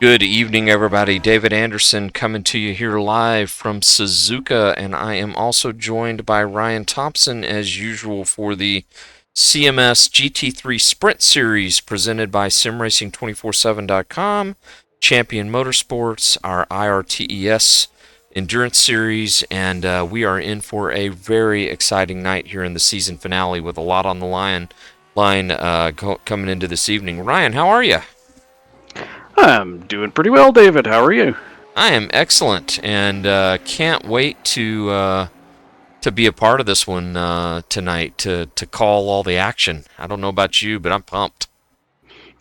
Good evening, everybody. David Anderson coming to you here live from Suzuka, and I am also joined by Ryan Thompson as usual for the CMS GT3 Sprint Series presented by simracing247.com, Champion Motorsports, our IRTES Endurance Series, and we are in for a very exciting night here in the season finale with a lot on the line coming into this evening. Ryan, how are you? I'm doing pretty well, David. How are you? I am excellent, and can't wait to be a part of this one tonight to call all the action. I don't know about you, but I'm pumped.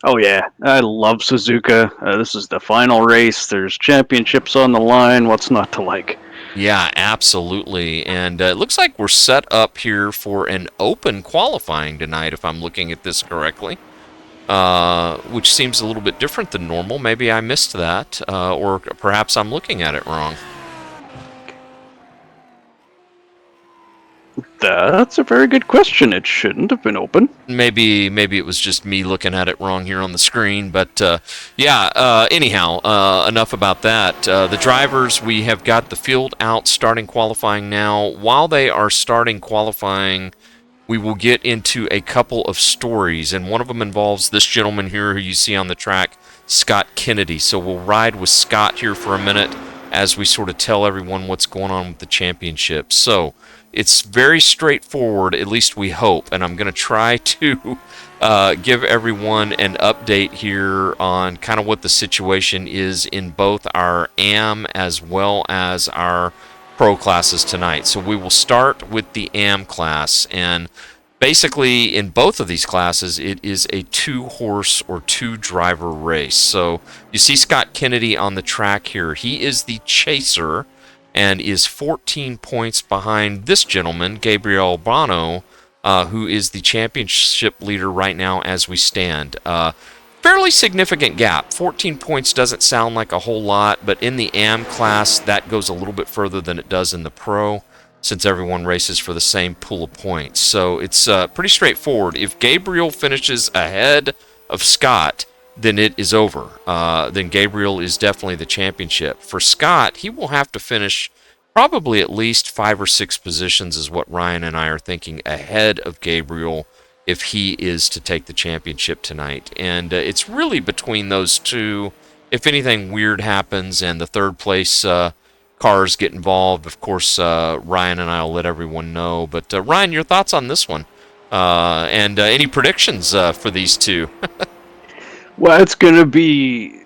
Oh yeah, I love Suzuka. This is the final race. There's championships on the line. What's not to like? Yeah, absolutely. And it looks like we're set up here for an open qualifying tonight, if I'm looking at this correctly. Which seems a little bit different than normal. Maybe I missed that, or perhaps I'm looking at it wrong. That's a very good question. It shouldn't have been open. Maybe it was just me looking at it wrong here on the screen, but anyhow, enough about that. The drivers, we have got the field out starting qualifying now. While they are starting qualifying, we will get into a couple of stories, and one of them involves this gentleman here who you see on the track, Scott Kennedy. So we'll ride with Scott here for a minute as we sort of tell everyone what's going on with the championship. So it's very straightforward, at least we hope, and I'm going to try to give everyone an update here on kind of what the situation is in both our AM as well as our Pro classes tonight. So we will start with the AM class, and basically in both of these classes it is a 2-horse or 2-driver race. So you see Scott Kennedy on the track here. He is the chaser and is 14 points behind this gentleman, Gabriel Albano, who is the championship leader right now as we stand. Fairly significant gap. 14 points doesn't sound like a whole lot, but in the AM class, that goes a little bit further than it does in the Pro, since everyone races for the same pool of points. So it's pretty straightforward. If Gabriel finishes ahead of Scott, then it is over. Then Gabriel is definitely the championship. For Scott, he will have to finish probably at least 5 or 6 positions is what Ryan and I are thinking ahead of Gabriel if he is to take the championship tonight. And it's really between those two. If anything weird happens and the third place cars get involved, of course, Ryan and I will let everyone know. But Ryan, your thoughts on this one? And any predictions for these two? Well, it's gonna be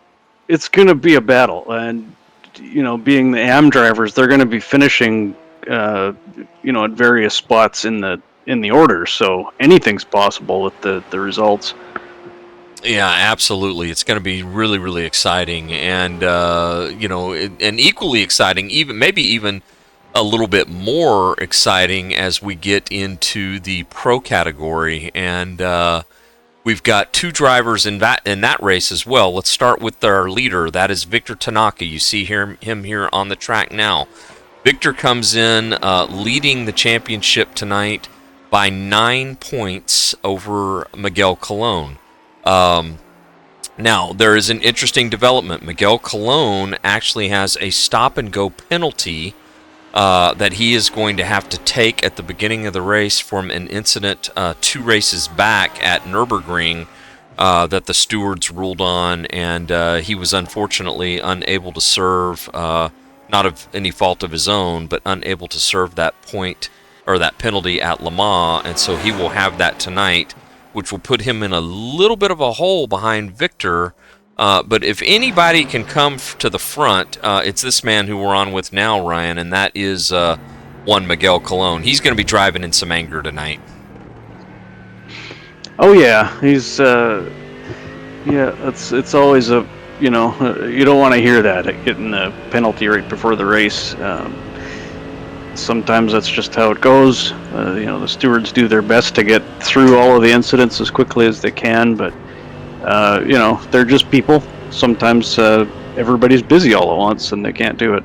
a battle, and being the AM drivers, they're gonna be finishing, at various spots in the order, so anything's possible with the results. Yeah, absolutely. It's going to be really, really exciting, and and equally exciting, maybe even a little bit more exciting as we get into the Pro category, and we've got 2 drivers in that race as well. Let's start with our leader. That is Victor Tanaka. You see him here on the track now. Victor comes in leading the championship tonight by 9 points over Miguel Colon. Now, there is an interesting development. Miguel Colon actually has a stop-and-go penalty that he is going to have to take at the beginning of the race from an incident 2 races back at Nürburgring that the stewards ruled on, and he was unfortunately unable to serve, not of any fault of his own, but unable to serve that point or that penalty at Le Mans, and so he will have that tonight, which will put him in a little bit of a hole behind Victor. But if anybody can come to the front, it's this man who we're on with now, Ryan, and that is one Miguel Colon. He's going to be driving in some anger tonight. Oh yeah, he's it's always a you don't want to hear that getting the penalty right before the race. Sometimes that's just how it goes. The stewards do their best to get through all of the incidents as quickly as they can, but they're just people. Sometimes everybody's busy all at once and they can't do it.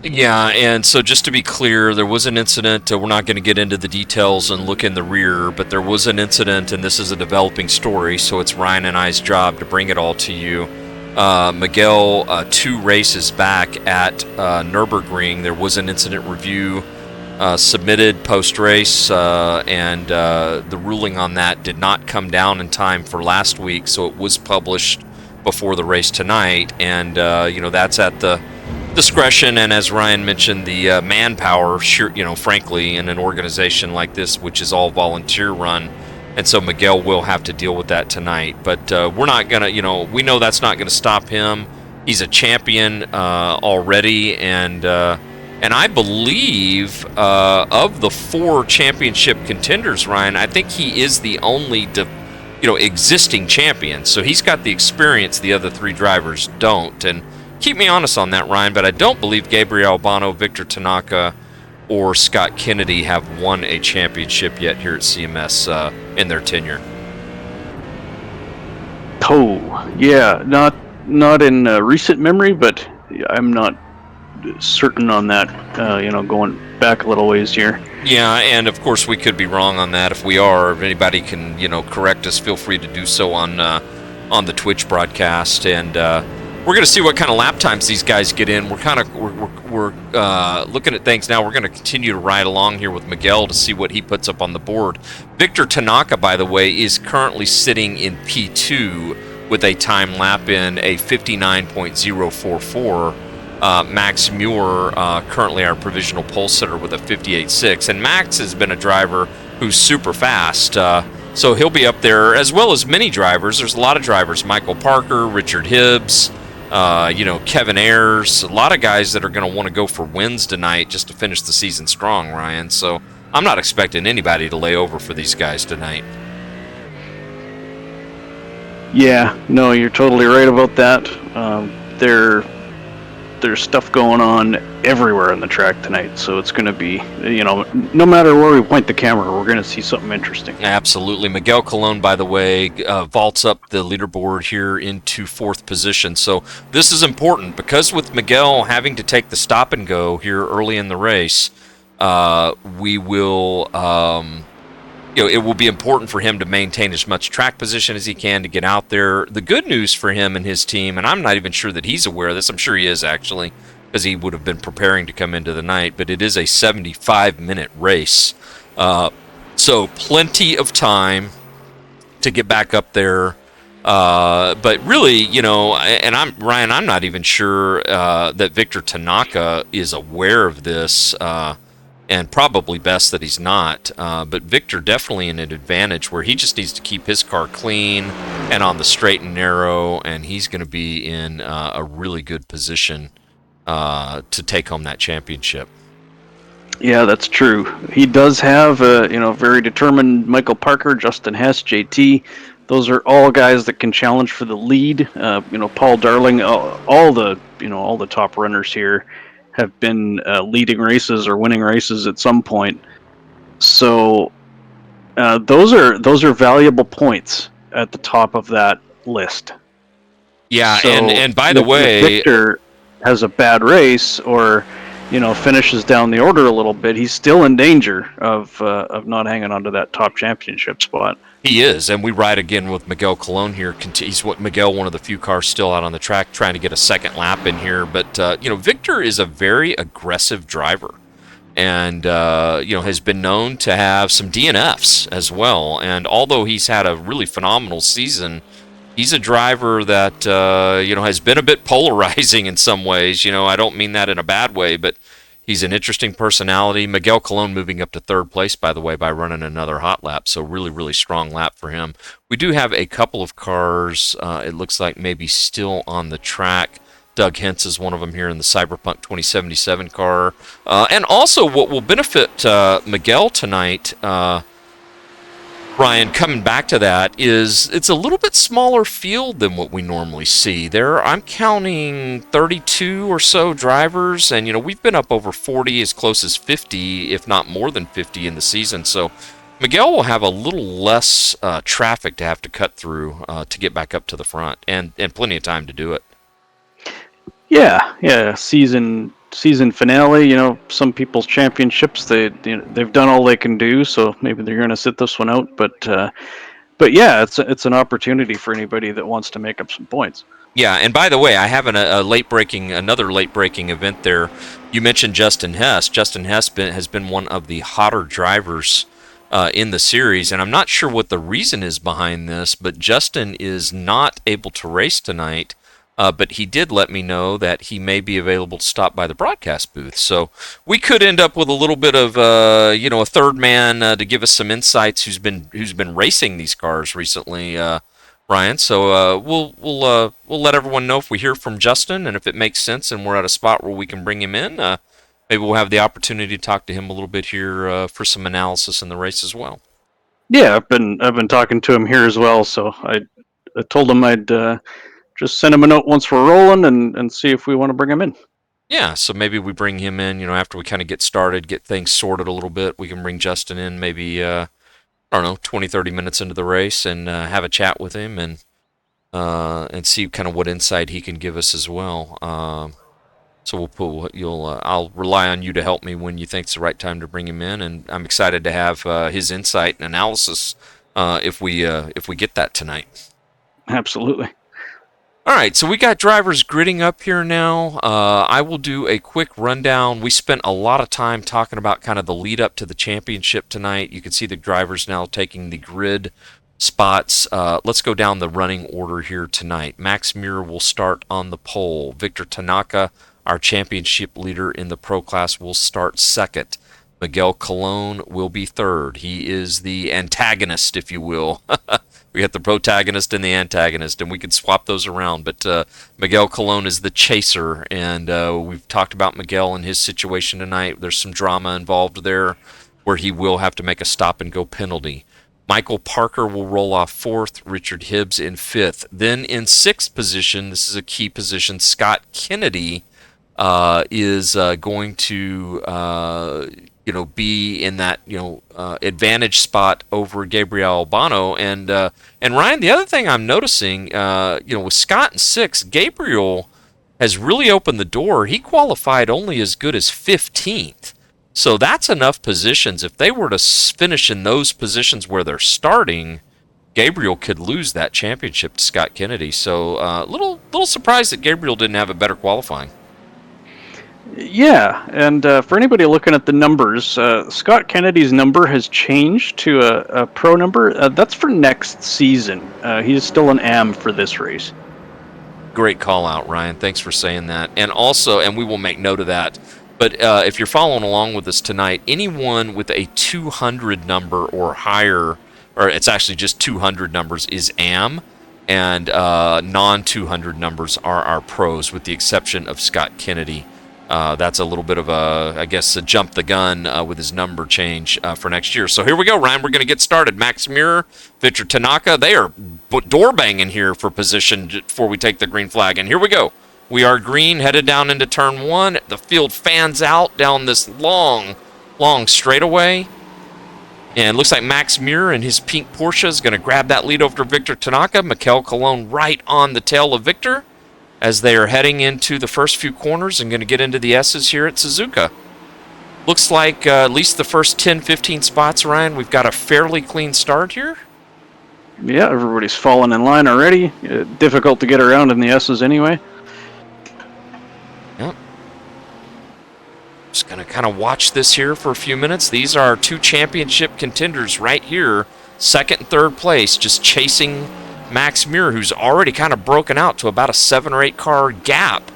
Yeah, and so just to be clear, there was an incident. We're not going to get into the details and look in the rear, but there was an incident, and this is a developing story, so it's Ryan and I's job to bring it all to you. Miguel 2 races back at Nürburgring. There was an incident review submitted post-race, and the ruling on that did not come down in time for last week, so it was published before the race tonight, and that's at the discretion and, as Ryan mentioned, the manpower, frankly, in an organization like this, which is all volunteer run. And so Miguel will have to deal with that tonight. But we're not going to, we know that's not going to stop him. He's a champion already. And I believe of the 4 championship contenders, Ryan, I think he is the only existing champion. So he's got the experience the other 3 drivers don't. And keep me honest on that, Ryan, but I don't believe Gabriel Albano, Victor Tanaka, or Scott Kennedy have won a championship yet here at CMS in their tenure. Oh, yeah, not in recent memory, but I'm not certain on that. Going back a little ways here. Yeah, and of course we could be wrong on that. If we are, if anybody can correct us, feel free to do so on the Twitch broadcast. And we're going to see what kind of lap times these guys get in. We're looking at things now. We're going to continue to ride along here with Miguel to see what he puts up on the board. Victor Tanaka, by the way, is currently sitting in P2 with a time lap in a 59.044. Max Muir, currently our provisional pole sitter, with a 58.6. And Max has been a driver who's super fast. So he'll be up there, as well as many drivers. There's a lot of drivers. Michael Parker, Richard Hibbs, Kevin Ayers, a lot of guys that are going to want to go for wins tonight just to finish the season strong, Ryan. So I'm not expecting anybody to lay over for these guys tonight. Yeah, no, you're totally right about that. There's stuff going on everywhere on the track tonight, so it's going to be, no matter where we point the camera, we're going to see something interesting. Absolutely. Miguel Colon, by the way, vaults up the leaderboard here into 4th position. So this is important because with Miguel having to take the stop and go here early in the race, we will, it will be important for him to maintain as much track position as he can to get out there. The good news for him and his team, and I'm not even sure that he's aware of this, I'm sure he is actually, because he would have been preparing to come into the night, but it is a 75-minute race. So plenty of time to get back up there. But really, and I'm not even sure that Victor Tanaka is aware of this, and probably best that he's not. But Victor definitely in an advantage where he just needs to keep his car clean and on the straight and narrow, and he's going to be in a really good position to take home that championship. Yeah, that's true. He does have very determined Michael Parker, Justin Hess, JT. Those are all guys that can challenge for the lead. Paul Darling, all the top runners here have been leading races or winning races at some point. So those are valuable points at the top of that list. Yeah, so and by the way, if Victor has a bad race or finishes down the order a little bit, he's still in danger of not hanging on to that top championship spot. He is, and we ride again with Miguel Colon here. He's Miguel, one of the few cars still out on the track, trying to get a second lap in here. But Victor is a very aggressive driver, and has been known to have some DNFs as well. And although he's had a really phenomenal season, he's a driver that has been a bit polarizing in some ways. I don't mean that in a bad way, but he's an interesting personality. Miguel Colon moving up to 3rd place, by the way, by running another hot lap. So really, really strong lap for him. We do have a couple of cars, it looks like maybe still on the track. Doug Hentz is one of them here in the Cyberpunk 2077 car. And also what will benefit Miguel tonight, Ryan, coming back to that, is it's a little bit smaller field than what we normally see. I'm counting 32 or so drivers, and we've been up over 40, as close as 50, if not more than 50 in the season. So Miguel will have a little less traffic to have to cut through to get back up to the front, and plenty of time to do it. Yeah, season finale. Some people's championships, they've done all they can do, so maybe they're going to sit this one out. But yeah, it's an opportunity for anybody that wants to make up some points. Yeah, and by the way, I have another late breaking event there. You mentioned Justin Hess. Justin Hess has been one of the hotter drivers in the series, and I'm not sure what the reason is behind this, but Justin is not able to race tonight. But he did let me know that he may be available to stop by the broadcast booth. So we could end up with a little bit of a third man to give us some insights who's been racing these cars recently. Ryan. So we'll let everyone know if we hear from Justin, and if it makes sense, and we're at a spot where we can bring him in. Maybe we'll have the opportunity to talk to him a little bit here for some analysis in the race as well. Yeah, I've been talking to him here as well. So I told him I'd just send him a note once we're rolling and see if we want to bring him in. Yeah, so maybe we bring him in. After we kind of get started, get things sorted a little bit, we can bring Justin in. Maybe I don't know, 20, 30 minutes into the race, and have a chat with him and see kind of what insight he can give us as well. So I'll rely on you to help me when you think it's the right time to bring him in, and I'm excited to have his insight and analysis if we get that tonight. Absolutely. All right, so we got drivers gridding up here now. I will do a quick rundown. We spent a lot of time talking about kind of the lead up to the championship tonight. You can see the drivers now taking the grid spots. Let's go down the running order here tonight. Max Muir will start on the pole. Victor Tanaka, our championship leader in the pro class, will start second. Miguel Colon will be third. He is the antagonist, if you will. We got the protagonist and the antagonist, and we could swap those around. But Miguel Colon is the chaser, and we've talked about Miguel and his situation tonight. There's some drama involved there where he will have to make a stop-and-go penalty. Michael Parker will roll off fourth, Richard Hibbs in fifth. Then in sixth position, this is a key position, Scott Kennedy is going to be in that advantage spot over Gabriel Albano. And Ryan, the other thing I'm noticing, with Scott in sixth, Gabriel has really opened the door. He qualified only as good as 15th. So that's enough positions. If they were to finish in those positions where they're starting, Gabriel could lose that championship to Scott Kennedy. So little surprised that Gabriel didn't have a better qualifying. Yeah, and for anybody looking at the numbers, Scott Kennedy's number has changed to a pro number. That's for next season. He's still an AM for this race. Great call out, Ryan. Thanks for saying that. And also, and we will make note of that, but if you're following along with us tonight, anyone with a 200 number or higher, or it's actually just 200 numbers, is AM, and non-200 numbers are our pros, with the exception of Scott Kennedy. That's a little bit of a jump the gun with his number change for next year. So here we go, Ryan. We're going to get started. Max Muir, Victor Tanaka, they are door banging here for position before we take the green flag. And here we go. We are green, headed down into turn one. The field fans out down this long straightaway. And it looks like Max Muir and his pink Porsche is going to grab that lead over Victor Tanaka. Miguel Colon right on the tail of Victor as they are heading into the first few corners and going to get into the S's here at Suzuka. Looks like at least the first 10, 15 spots, Ryan, we've got a fairly clean start here. Yeah, everybody's fallen in line already. Difficult to get around in the S's anyway. Yep. Just going to kind of watch this here for a few minutes. These are two championship contenders right here. Second and third place, just chasing Max Muir, who's already kind of broken out to about a 7 or 8 car gap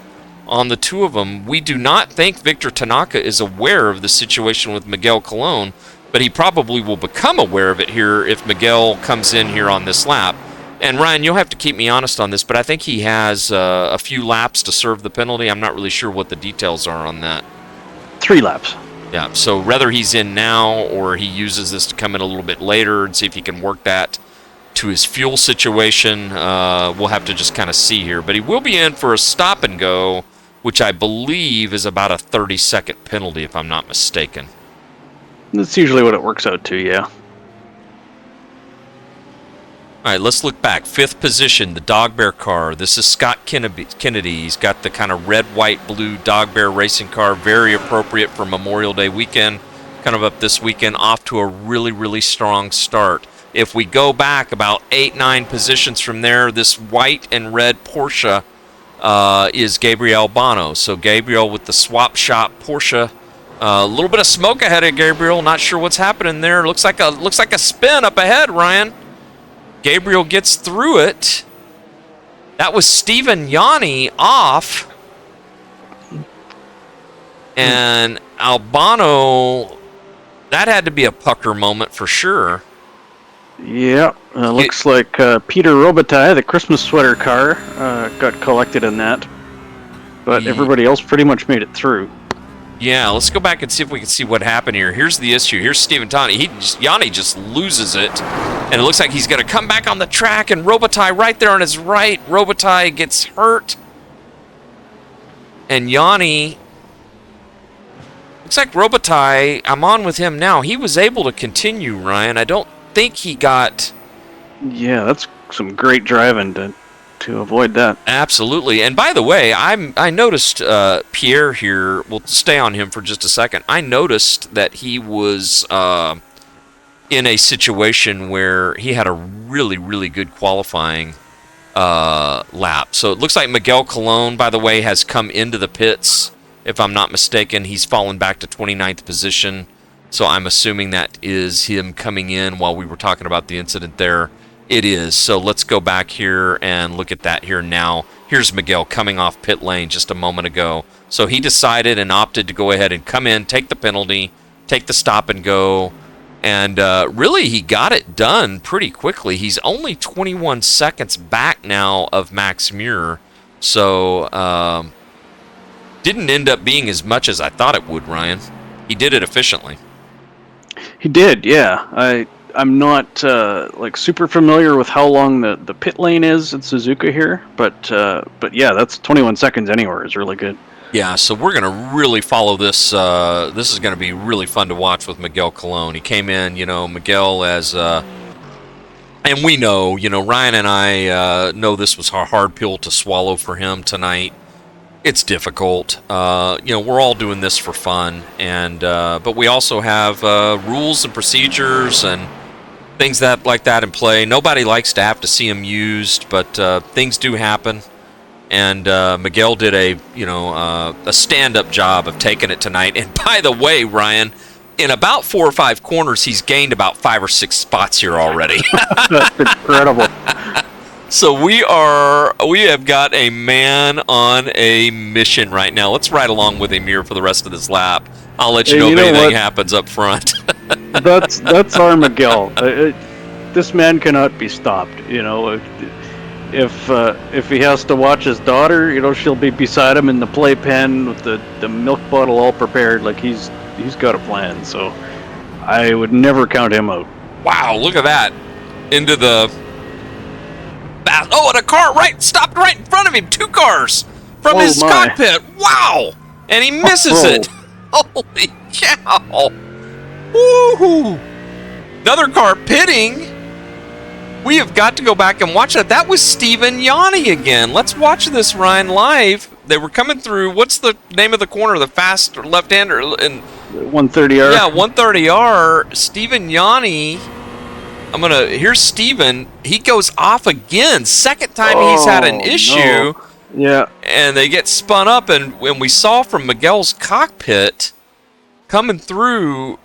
on the two of them. We do not think Victor Tanaka is aware of the situation with Miguel Colon, but he probably will become aware of it here if Miguel comes in here on this lap. And Ryan, you'll have to keep me honest on this, but I think he has a few laps to serve the penalty. I'm not really sure what the details are on that. 3 laps. Yeah, so whether he's in now or he uses this to come in a little bit later and see if he can work that to his fuel situation, we'll have to just kind of see here. But he will be in for a stop and go, which I believe is about a 30-second penalty, if I'm not mistaken. That's usually what it works out to, yeah. All right, let's look back. 5th position, the Dog Bear car. This is Scott Kennedy. He's got the kind of red, white, blue Dog Bear racing car. Very appropriate for Memorial Day weekend. Kind of up this weekend, off to a really, really strong start. If we go back about 8-9 positions from there, this white and red Porsche is Gabriel Albano. So Gabriel with the swap shop Porsche. A little bit of smoke ahead of Gabriel. Not sure what's happening there. Looks like a spin up ahead, Ryan. Gabriel gets through it. That was Stephen Yanni off. And Albano, that had to be a pucker moment for sure. Yeah, looks like Peter Robitaille, the Christmas sweater car, got collected in that. But everybody else pretty much made it through. Yeah, let's go back and see if we can see what happened here. Here's the issue. Here's Stephen Yanni. Yanni just loses it. And it looks like he's going to come back on the track, and Robitaille right there on his right. Robitaille gets hurt. And Yanni... Looks like Robitaille, I'm on with him now. He was able to continue, Ryan. I don't think he got... Yeah, that's some great driving to avoid that. Absolutely. And by the way, I noticed Pierre here. We'll stay on him for just a second. I noticed that he was in a situation where he had a really, really good qualifying lap. So it looks like Miguel Colon, by the way, has come into the pits. If I'm not mistaken, he's fallen back to 29th position. So I'm assuming that is him coming in while we were talking about the incident there. It is. So let's go back here and look at that here now. Here's Miguel coming off pit lane just a moment ago. So he decided and opted to go ahead and come in, take the penalty, take the stop and go. And really, he got it done pretty quickly. He's only 21 seconds back now of Max Muir. So didn't end up being as much as I thought it would, Ryan. He did it efficiently. He did, yeah. I'm not like super familiar with how long the pit lane is at Suzuka here, but yeah, that's 21 seconds anywhere is really good. Yeah, so we're going to really follow this. This is going to be really fun to watch with Miguel Colon. He came in, Miguel as, and we know, Ryan and I know this was a hard pill to swallow for him tonight. It's difficult. We're all doing this for fun, and but we also have rules and procedures and things like that in play. Nobody likes to have to see them used, but things do happen. And Miguel did a stand-up job of taking it tonight. And by the way, Ryan, in about 4 or 5 corners, he's gained about 5 or 6 spots here already. That's incredible. So we have got a man on a mission right now. Let's ride along with him here for the rest of this lap. I'll let you know if anything happens up front. That's our Miguel. This man cannot be stopped. If he has to watch his daughter, she'll be beside him in the playpen with the milk bottle all prepared. Like he's got a plan. So I would never count him out. Wow, look at that! Into the. Oh, and a car stopped right in front of him. 2 cars from his cockpit. Wow! And he misses it. Holy cow! Woohoo! Another car pitting. We have got to go back and watch that. That was Stephen Yanni again. Let's watch this, Ryan, live. They were coming through. What's the name of the corner? The fast left-hander? 130R. Yeah, 130R. Stephen Yanni. Here's Steven. He goes off again. Second time he's had an issue. No. Yeah. And they get spun up, and when we saw from Miguel's cockpit coming through,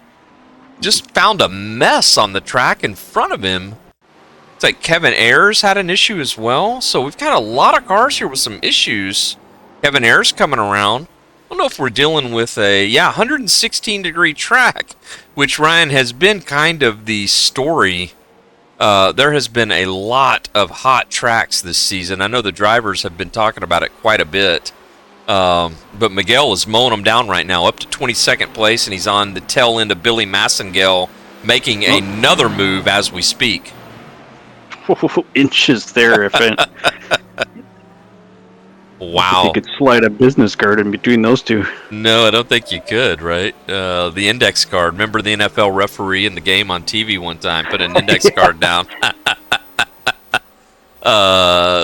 just found a mess on the track in front of him. It's like Kevin Ayers had an issue as well. So we've got a lot of cars here with some issues. Kevin Ayers coming around. I don't know if we're dealing with a 116-degree track, which, Ryan, has been kind of the story. There has been a lot of hot tracks this season. I know the drivers have been talking about it quite a bit. But Miguel is mowing them down right now, up to 22nd place, and he's on the tail end of Billy Massengale, making another move as we speak. Inches there, if it. Wow. You could slide a business card in between those two. No, I don't think you could, right? The index card. Remember the NFL referee in the game on TV one time? Put an index card down.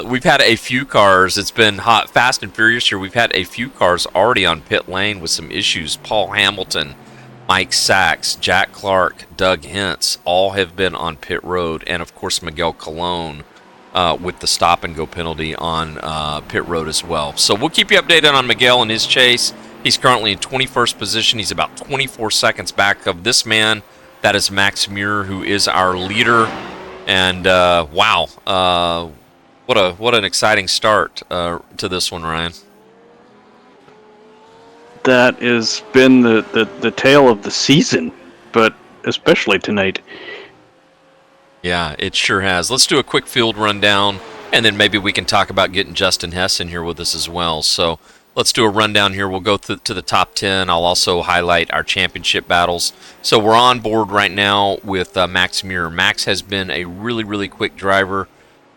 We've had a few cars. It's been hot, fast and furious here. We've had a few cars already on pit lane with some issues. Paul Hamilton Mike Sachs, Jack Clark, Doug Hintz, all have been on pit road, and of course Miguel Colon with the stop and go penalty on pit road as well. So we'll keep you updated on Miguel and his chase. He's currently in 21st position. He's about 24 seconds back of this man. That is Max Muir, who is our leader. And wow, what an exciting start to this one, Ryan. That has been the tale of the season, but especially tonight. Yeah, it sure has. Let's do a quick field rundown, and then maybe we can talk about getting Justin Hess in here with us as well. So let's do a rundown here. We'll go to the top 10. I'll also highlight our championship battles. So we're on board right now with Max Muir. Max has been a really, really quick driver,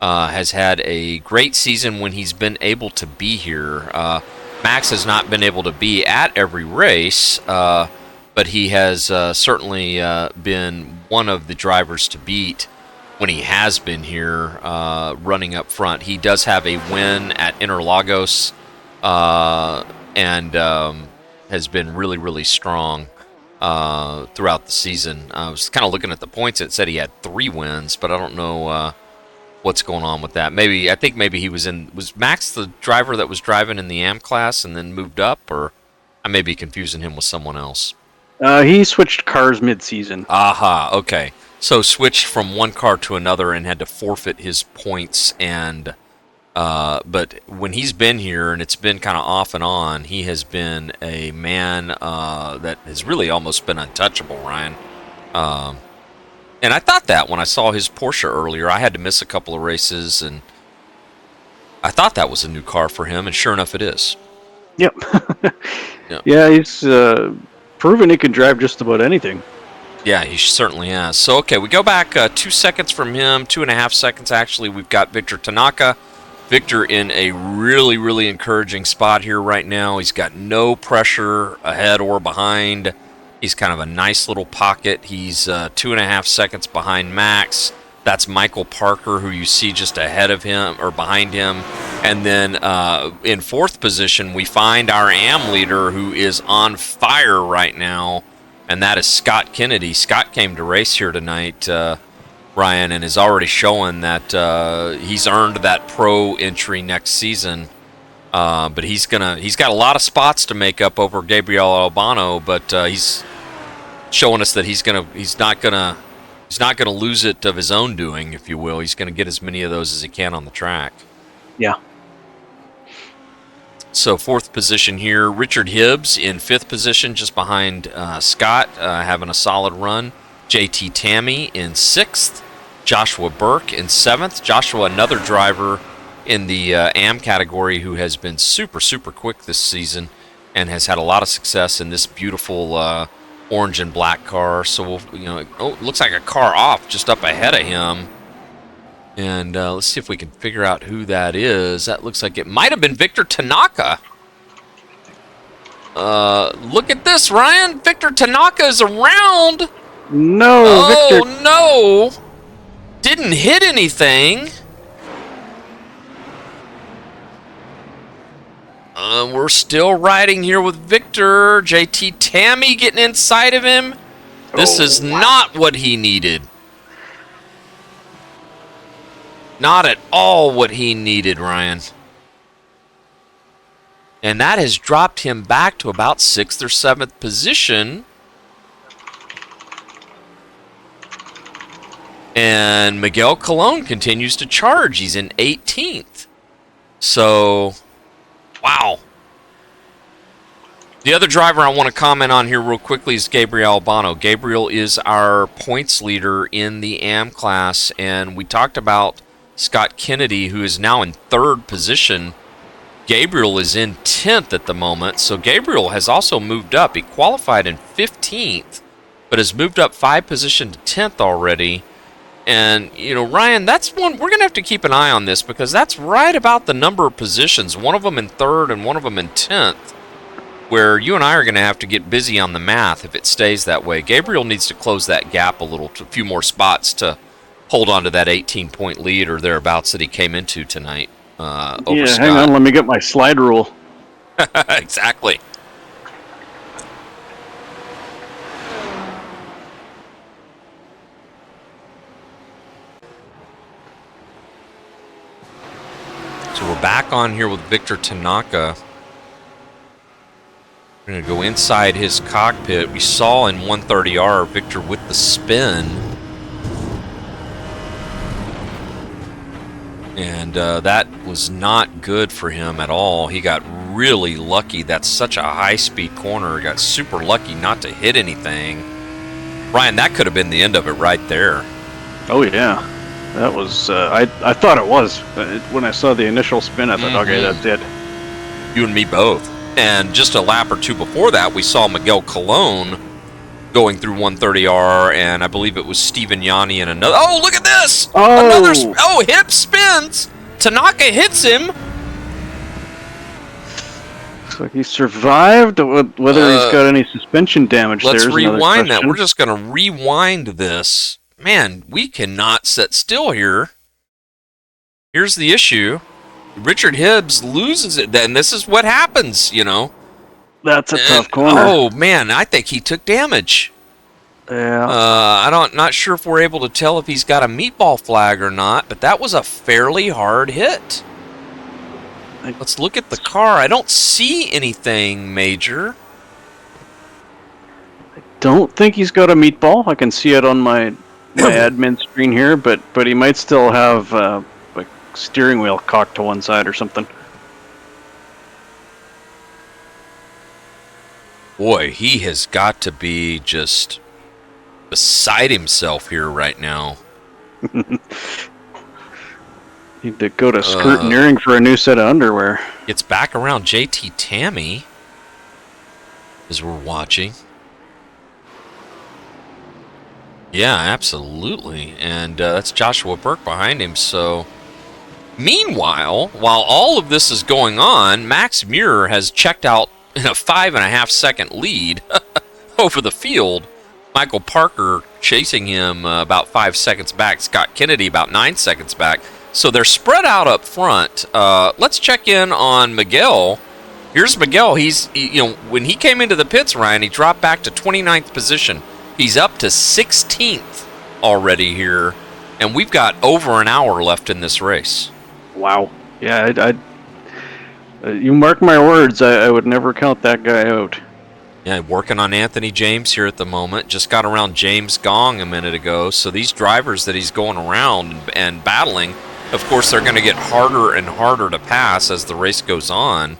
has had a great season when he's been able to be here. Max has not been able to be at every race, but he has certainly been one of the drivers to beat when he has been here running up front. He does have a win at Interlagos and has been really, really strong throughout the season. I was kind of looking at the points. It said he had 3 wins, but I don't know what's going on with that. I think maybe he was Max the driver that was driving in the AM class and then moved up, or I may be confusing him with someone else. He switched cars mid-season. Aha, okay. So switched from one car to another and had to forfeit his points. And but when he's been here, and it's been kind of off and on, he has been a man that has really almost been untouchable, Ryan. And I thought that when I saw his Porsche earlier. I had to miss a couple of races, and I thought that was a new car for him, and sure enough it is. Yep. Yep. Yeah, he's proven he can drive just about anything. Yeah, he certainly has. So, okay, we go back 2 seconds from him, 2.5 seconds actually. We've got Victor Tanaka. Victor in a really, really encouraging spot here right now. He's got no pressure ahead or behind. He's kind of a nice little pocket. He's 2.5 seconds behind Max. That's Michael Parker, who you see just ahead of him or behind him. And then in 4th position, we find our AM leader, who is on fire right now, and that is Scott Kennedy. Scott came to race here tonight, Ryan, and is already showing that he's earned that pro entry next season. But he's got a lot of spots to make up over Gabriel Albano, but he's showing us that he's not gonna lose it of his own doing, if you will. He's gonna get as many of those as he can on the track. Yeah. So 4th position here, Richard Hibbs in 5th position, just behind Scott, having a solid run. JT Tammy in 6th, Joshua Burke in 7th. Joshua, another driver in the AM category who has been super, super quick this season and has had a lot of success in this beautiful orange and black car. So, it looks like a car off just up ahead of him. And let's see if we can figure out who that is. That looks like it might have been Victor Tanaka. Look at this, Ryan. Victor Tanaka is around. No, Victor. No. Didn't hit anything. We're still riding here with Victor. JT Tammy getting inside of him. This is not what he needed. Not at all what he needed, Ryan. And that has dropped him back to about 6th or 7th position. And Miguel Colon continues to charge. He's in 18th. So, wow. The other driver I want to comment on here real quickly is Gabriel Albano. Gabriel is our points leader in the AM class, and we talked about Scott Kennedy, who is now in 3rd position. Gabriel is in 10th at the moment, so Gabriel has also moved up. He qualified in 15th, but has moved up 5 positions to 10th already. And, Ryan, that's one, we're going to have to keep an eye on this, because that's right about the number of positions, one of them in 3rd and one of them in 10th, where you and I are going to have to get busy on the math if it stays that way. Gabriel needs to close that gap a little, a few more spots to hold on to that 18-point lead or thereabouts that he came into tonight over Scott. Hang on, let me get my slide rule. Exactly. back on here with Victor Tanaka. We're going to go inside his cockpit. We saw in 130R Victor with the spin. And that was not good for him at all. He got really lucky. That's such a high-speed corner. He got super lucky not to hit anything. Ryan, that could have been the end of it right there. Oh, yeah. That was... I thought it was. When I saw the initial spin, I thought, okay, that's it. You and me both. And just a lap or two before that, we saw Miguel Colon going through 130R, and I believe it was Steven Yanni and another... Oh, look at this! Oh! Hip spins! Tanaka hits him! Looks like he survived. Whether he's got any suspension damage, let's rewind that. We're just going to rewind this. Man, we cannot sit still here. Here's the issue. Richard Hibbs loses it, and this is what happens, you know. That's a tough corner. Oh, man, I think he took damage. Yeah. Not sure if we're able to tell if he's got a meatball flag or not, but that was a fairly hard hit. Let's look at the car. I don't see anything major. I don't think he's got a meatball. I can see it on my admin screen here, but he might still have like steering wheel cocked to one side or something. Boy, he has got to be just beside himself here right now. Need to go to scrutineering for a new set of underwear. It's back around JT Tammy as we're watching. Yeah, absolutely. And that's Joshua Burke behind him. So, meanwhile, while all of this is going on, Max Muir has checked out in a 5.5 second lead over the field. Michael Parker chasing him about 5 seconds back. Scott Kennedy about 9 seconds back. So they're spread out up front. Let's check in on Miguel. Here's Miguel. When he came into the pits, Ryan, he dropped back to 29th position. He's up to 16th already here, and we've got over an hour left in this race. Wow. Yeah, you mark my words, I would never count that guy out. Yeah, working on Anthony James here at the moment. Just got around James Gong a minute ago. So these drivers that he's going around and battling, of course, they're going to get harder and harder to pass as the race goes on.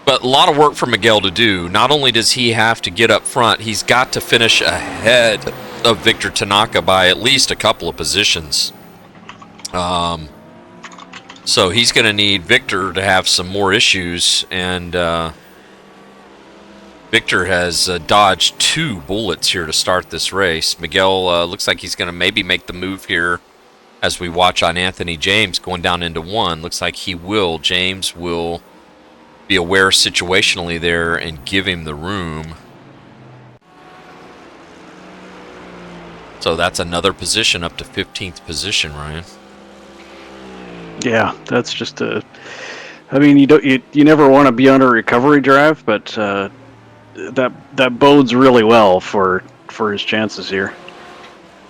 But a lot of work for Miguel to do. Not only does he have to get up front, he's got to finish ahead of Victor Tanaka by at least a couple of positions. So he's going to need Victor to have some more issues, and Victor has dodged 2 bullets here to start this race. Miguel looks like he's going to maybe make the move here as we watch on Anthony James going down into 1. Looks like he will. James will be aware situationally there and give him the room. So that's another position up to 15th position, Ryan. Yeah, that's just a... I mean, you never want to be on a recovery drive, but that bodes really well for his chances here.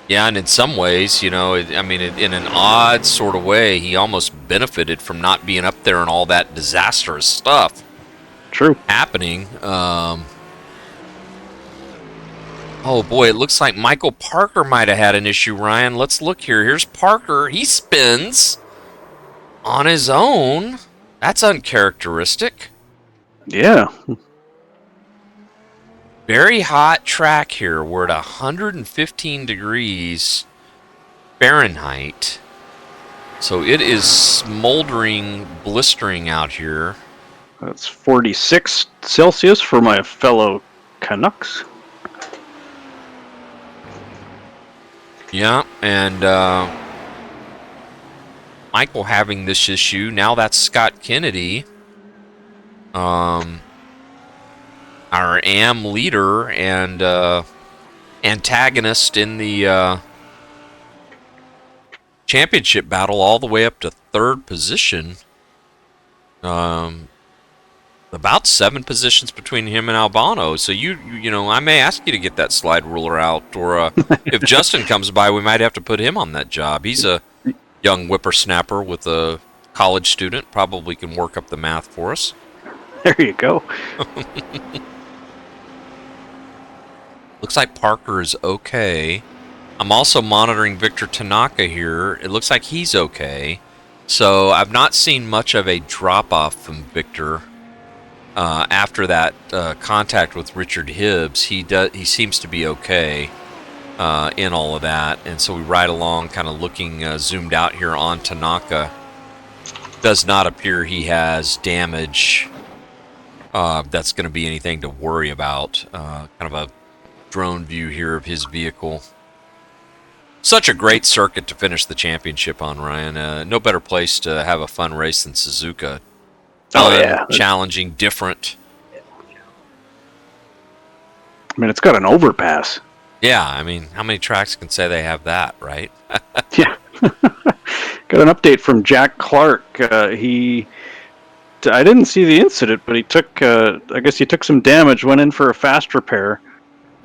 Yeah, and in some ways, in an odd sort of way, he almost benefited from not being up there and all that disastrous stuff. True. Happening. Oh boy, it looks like Michael Parker might have had an issue, Ryan. Let's look here. Here's Parker. He spins on his own. That's uncharacteristic. Yeah. Very hot track here. We're at 115 degrees Fahrenheit. So it is smoldering, blistering out here. That's 46 Celsius for my fellow Canucks. Yeah, and Michael having this issue. Now that's Scott Kennedy, our AM leader and antagonist in the championship battle, all the way up to 3rd position. About 7 positions between him and Albano. So I may ask you to get that slide ruler out, or if Justin comes by, we might have to put him on that job. He's a young whippersnapper with a college student probably can work up the math for us. There you go. Looks like Parker is okay. I'm also monitoring Victor Tanaka here. It looks like he's okay. So I've not seen much of a drop-off from Victor after that contact with Richard Hibbs. He seems to be okay in all of that. And so we ride along kind of looking zoomed out here on Tanaka. Does not appear he has damage that's going to be anything to worry about. Kind of a drone view here of his vehicle. Such a great circuit to finish the championship on, Ryan. No better place to have a fun race than Suzuka. Oh, yeah. Challenging, different. I mean, it's got an overpass. Yeah, I mean, how many tracks can say they have that, right? Yeah. Got an update from Jack Clark. I didn't see the incident, but he took some damage, went in for a fast repair.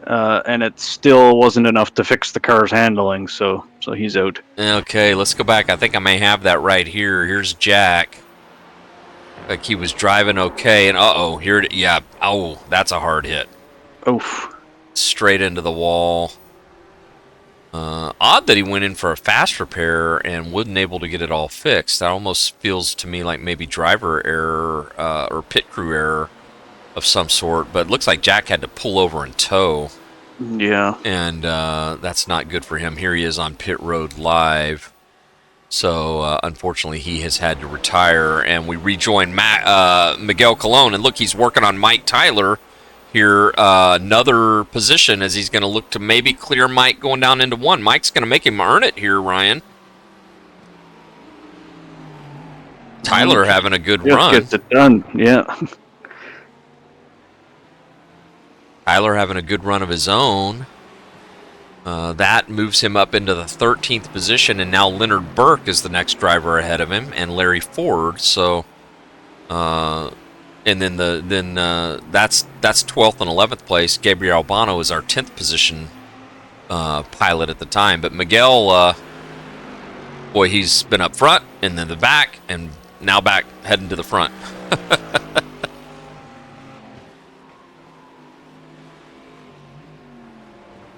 And it still wasn't enough to fix the car's handling, so he's out. Okay, let's go back. I think I may have that right here. Here's Jack. Like he was driving okay, and that's a hard hit. Oof. Straight into the wall. Odd that he went in for a fast repair and wasn't able to get it all fixed. That almost feels to me like maybe driver error or pit crew error of some sort, but it looks like Jack had to pull over and tow. Yeah. And that's not good for him. Here he is on pit road live. So, unfortunately, he has had to retire, and we rejoin Miguel Colon. And look, he's working on Mike Tyler here, another position as he's going to look to maybe clear Mike going down into one. Mike's going to make him earn it here, Ryan. Tyler having a good run. Gets it done, yeah. Tyler having a good run of his own. That moves him up into the 13th position, and now Leonard Burke is the next driver ahead of him, and Larry Ford. So, and then that's 12th and 11th place. Gabriel Albano is our 10th position pilot at the time. But Miguel, boy, he's been up front and then the back, and now back heading to the front.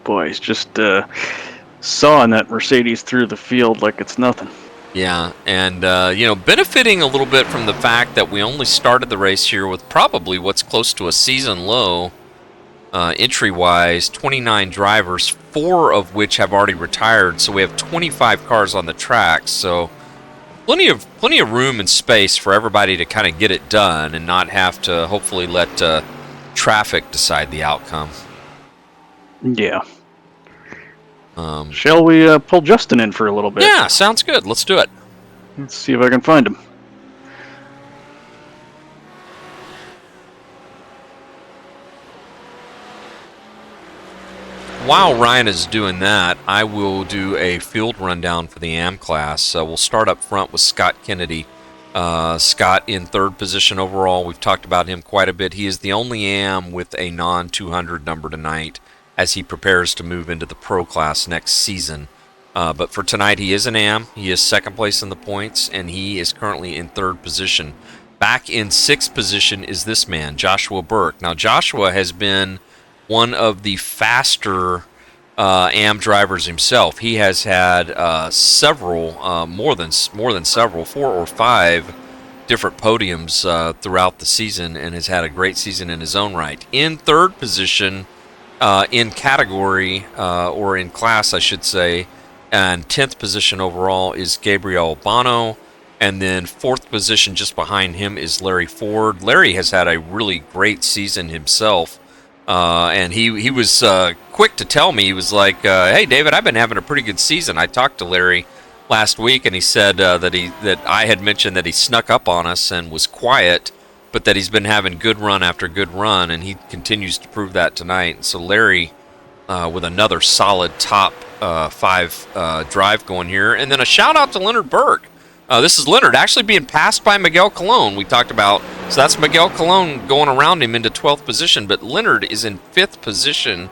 Boy, he's just sawing that Mercedes through the field like it's nothing. Yeah, and benefiting a little bit from the fact that we only started the race here with probably what's close to a season low entry-wise, 29 drivers, 4 of which have already retired. So we have 25 cars on the track. So plenty of room and space for everybody to kind of get it done and not have to hopefully let traffic decide the outcome. Yeah. Shall we pull Justin in for a little bit? Yeah, sounds good. Let's do it. Let's see if I can find him. While Ryan is doing that, I will do a field rundown for the AM class. We'll start up front with Scott Kennedy. Scott in 3rd position overall. We've talked about him quite a bit. He is the only AM with a non-200 number tonight, as he prepares to move into the pro class next season. But for tonight, he is an AM. He is 2nd place in the points, and he is currently in 3rd position. Back in 6th position is this man, Joshua Burke. Now, Joshua has been one of the faster AM drivers himself. He has had several, more than several, 4 or 5 different podiums throughout the season, and has had a great season in his own right. In 3rd position, in category, or in class, I should say, and 10th position overall is Gabriel Albano, and then 4th position just behind him is Larry Ford. Larry has had a really great season himself, and he was quick to tell me. He was like, hey, David, I've been having a pretty good season. I talked to Larry last week, and he said that I had mentioned that he snuck up on us and was quiet, but that he's been having good run after good run, and he continues to prove that tonight. So Larry with another solid top 5 drive going here. And then a shout-out to Leonard Burke. This is Leonard actually being passed by Miguel Colon, we talked about. So that's Miguel Colon going around him into 12th position, but Leonard is in 5th position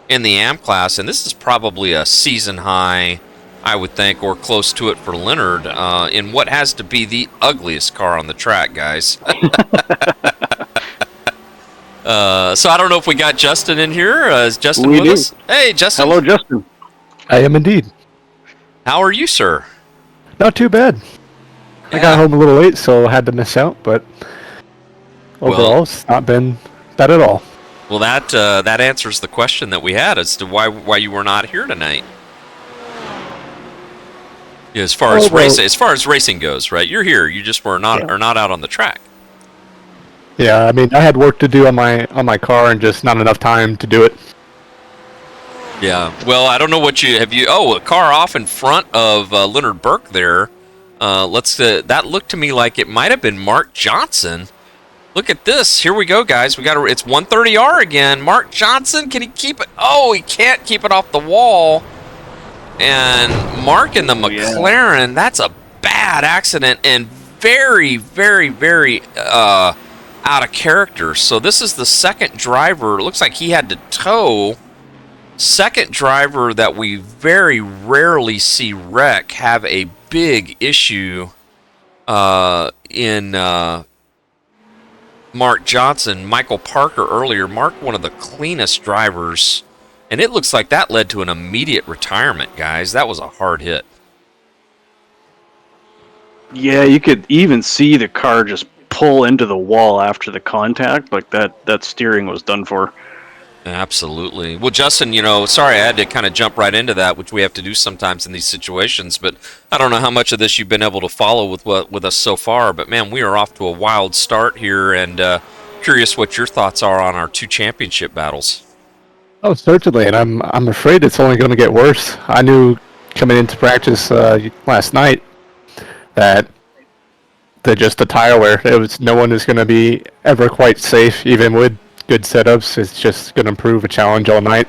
in the AM class, and this is probably a season-high I would think, or close to it for Leonard, in what has to be the ugliest car on the track, guys. So I don't know if we got Justin in here. Is Justin We with do. us? Hey, Justin. Hello, Justin. I am indeed. How are you, sir? Not too bad. I got home a little late, so I had to miss out, but overall, it's not been bad at all. Well, that answers the question that we had as to why you were not here tonight. Yeah, as far as racing goes, right? You're here. You just are not out on the track. Yeah, I mean, I had work to do on my car and just not enough time to do it. Yeah. Well, I don't know what you have. A car off in front of Leonard Burke there. That looked to me like it might have been Mark Johnson. Look at this. Here we go, guys. It's 130R again. Mark Johnson, can he keep it? Oh, he can't keep it off the wall. And Mark in the McLaren, that's a bad accident and very, very, very out of character. So this is the second driver. It looks like he had to tow. Second driver that we very rarely see wreck have a big issue in Mark Johnson. Michael Parker earlier. Mark, one of the cleanest drivers. And it looks like that led to an immediate retirement, guys. That was a hard hit. Yeah, you could even see the car just pull into the wall after the contact. Like that steering was done for. Absolutely. Well, Justin, sorry I had to kind of jump right into that, which we have to do sometimes in these situations, but I don't know how much of this you've been able to follow with us so far, but man, we are off to a wild start here, and curious what your thoughts are on our two championship battles. Oh, certainly, and I'm afraid it's only going to get worse. I knew coming into practice last night that the tire wear, no one is going to be ever quite safe, even with good setups. It's just going to prove a challenge all night,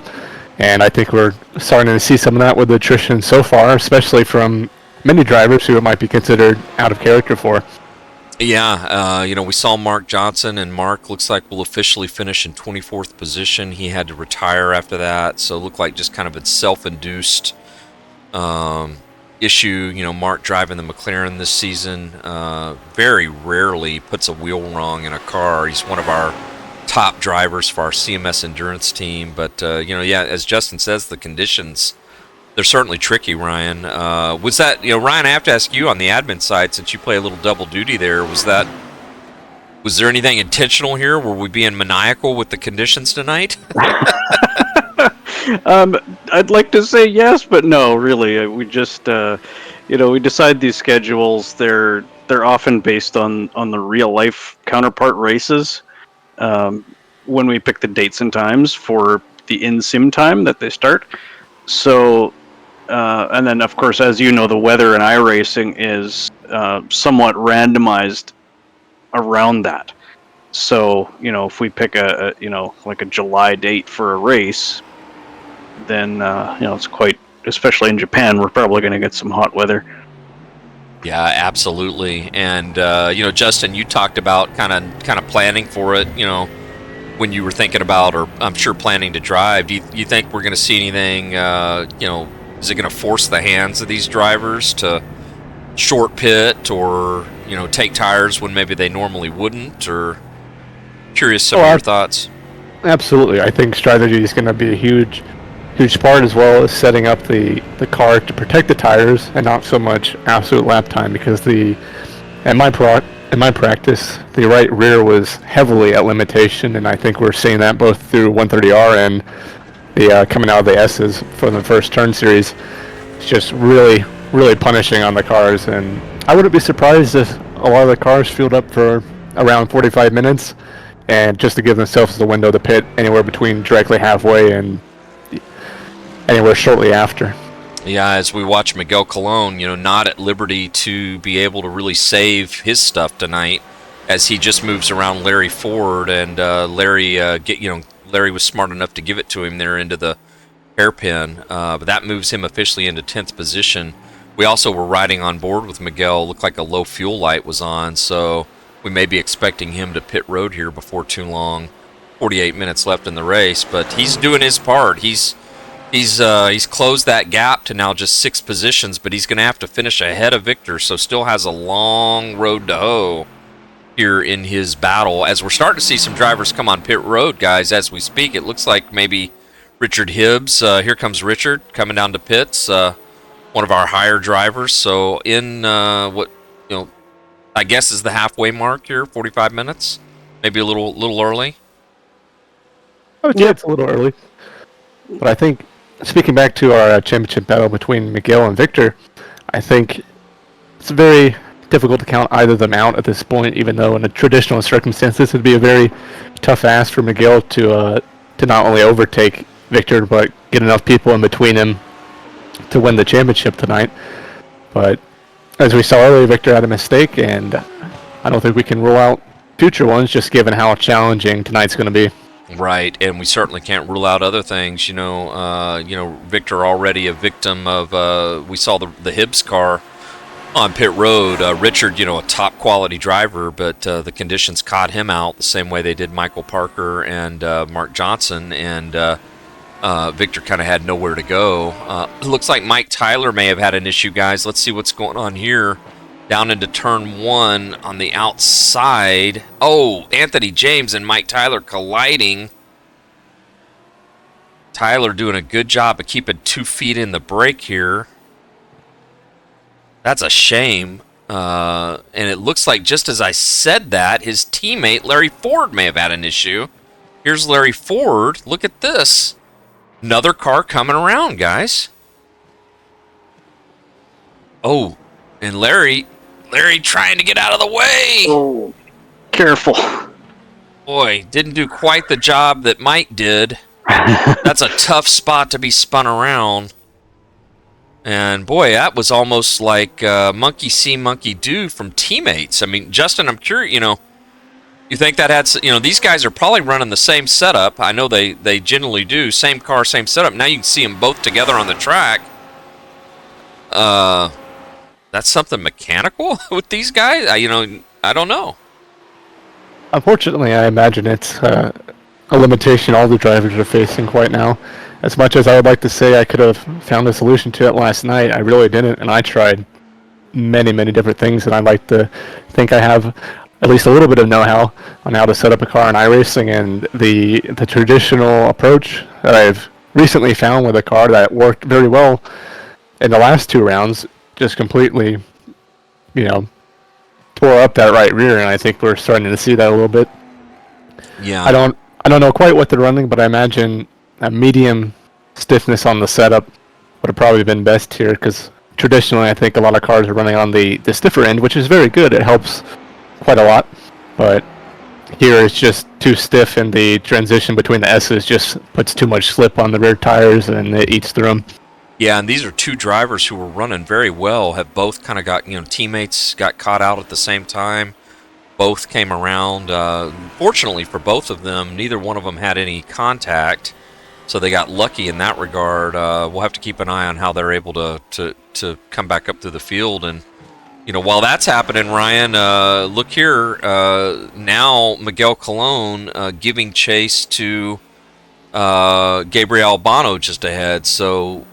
and I think we're starting to see some of that with attrition so far, especially from many drivers who it might be considered out of character for. Yeah, we saw Mark Johnson, and Mark looks like will officially finish in 24th position. He had to retire after that, so it looked like just kind of a self-induced issue. Mark driving the McLaren this season very rarely puts a wheel wrong in a car. He's one of our top drivers for our CMS endurance team, but as Justin says, the conditions, they're certainly tricky. Ryan, was that Ryan, I have to ask you on the admin side, since you play a little double duty there, was there anything intentional here? Were we being maniacal with the conditions tonight? I'd like to say yes, but no, really. We just we decide these schedules. They're often based on the real life counterpart races. When we pick the dates and times for the in-sim time that they start. So, and then, of course, as you know, the weather in iracing is somewhat randomized around that. So, if we pick a July date for a race, then, it's quite, especially in Japan, we're probably going to get some hot weather. Yeah, absolutely. And Justin, you talked about kind of planning for it. When you were thinking about, or I'm sure planning to drive. Do you think we're going to see anything? Is it going to force the hands of these drivers to short pit or take tires when maybe they normally wouldn't? Or curious some of your thoughts. Absolutely, I think strategy is going to be a huge part, as well as setting up the car to protect the tires and not so much absolute lap time, because in my practice, the right rear was heavily at limitation, and I think we're seeing that both through 130R and the coming out of the S's for the first turn series. It's just really, really punishing on the cars, and I wouldn't be surprised if a lot of the cars fueled up for around 45 minutes, and just to give themselves the window to pit anywhere between directly halfway and anywhere shortly after. Yeah, as we watch Miguel Colon, not at liberty to be able to really save his stuff tonight, as he just moves around Larry Ford, and Larry was smart enough to give it to him there into the hairpin, but that moves him officially into 10th position. We also were riding on board with Miguel. Looked like a low fuel light was on, so we may be expecting him to pit road here before too long. 48 minutes left in the race, but he's doing his part. He's He's closed that gap to now just 6 positions, but he's going to have to finish ahead of Victor, so still has a long road to hoe here in his battle. As we're starting to see some drivers come on pit road, guys, as we speak, it looks like maybe Richard Hibbs. Here comes Richard coming down to pits, one of our higher drivers. So in what I guess is the halfway mark here, 45 minutes, maybe a little early. I would say it's a little early, but I think, speaking back to our championship battle between Miguel and Victor, I think it's very difficult to count either of them out at this point, even though in a traditional circumstances it would be a very tough ask for Miguel to not only overtake Victor, but get enough people in between him to win the championship tonight. But as we saw earlier, Victor had a mistake, and I don't think we can rule out future ones, just given how challenging tonight's going to be. Right, and we certainly can't rule out other things. Victor already a victim of. We saw the Hibbs car on pit road. Richard, a top quality driver, but the conditions caught him out the same way they did Michael Parker and Mark Johnson, and Victor kind of had nowhere to go. It looks like Mike Tyler may have had an issue, guys. Let's see what's going on here. Down into turn 1 on the outside. Oh, Anthony James and Mike Tyler colliding. Tyler doing a good job of keeping 2 feet in the brake here. That's a shame. And it looks like just as I said that, his teammate Larry Ford may have had an issue. Here's Larry Ford. Look at this. Another car coming around, guys. Oh, and Larry trying to get out of the way. Oh, careful. Boy, didn't do quite the job that Mike did. That's a tough spot to be spun around. And boy, that was almost like monkey see, monkey do from teammates. I mean, Justin, I'm curious, you think that had, these guys are probably running the same setup. I know they generally do. Same car, same setup. Now you can see them both together on the track. That's something mechanical with these guys? I don't know. Unfortunately, I imagine it's a limitation all the drivers are facing quite now. As much as I would like to say I could have found a solution to it last night, I really didn't, and I tried many, many different things, and I'd like to think I have at least a little bit of know-how on how to set up a car in iRacing, and the traditional approach that I've recently found with a car that worked very well in the last 2 rounds just completely, tore up that right rear, and I think we're starting to see that a little bit. Yeah. I don't know quite what they're running, but I imagine a medium stiffness on the setup would have probably been best here, because traditionally I think a lot of cars are running on the stiffer end, which is very good. It helps quite a lot, but here it's just too stiff, and the transition between the S's just puts too much slip on the rear tires, and it eats through them. Yeah, and these are 2 drivers who were running very well, have both kind of got, teammates got caught out at the same time. Both came around. Fortunately for both of them, neither one of them had any contact, so they got lucky in that regard. We'll have to keep an eye on how they're able to come back up through the field. And, while that's happening, Ryan, look here. Now Miguel Colon giving chase to Gabriel Albano just ahead. So,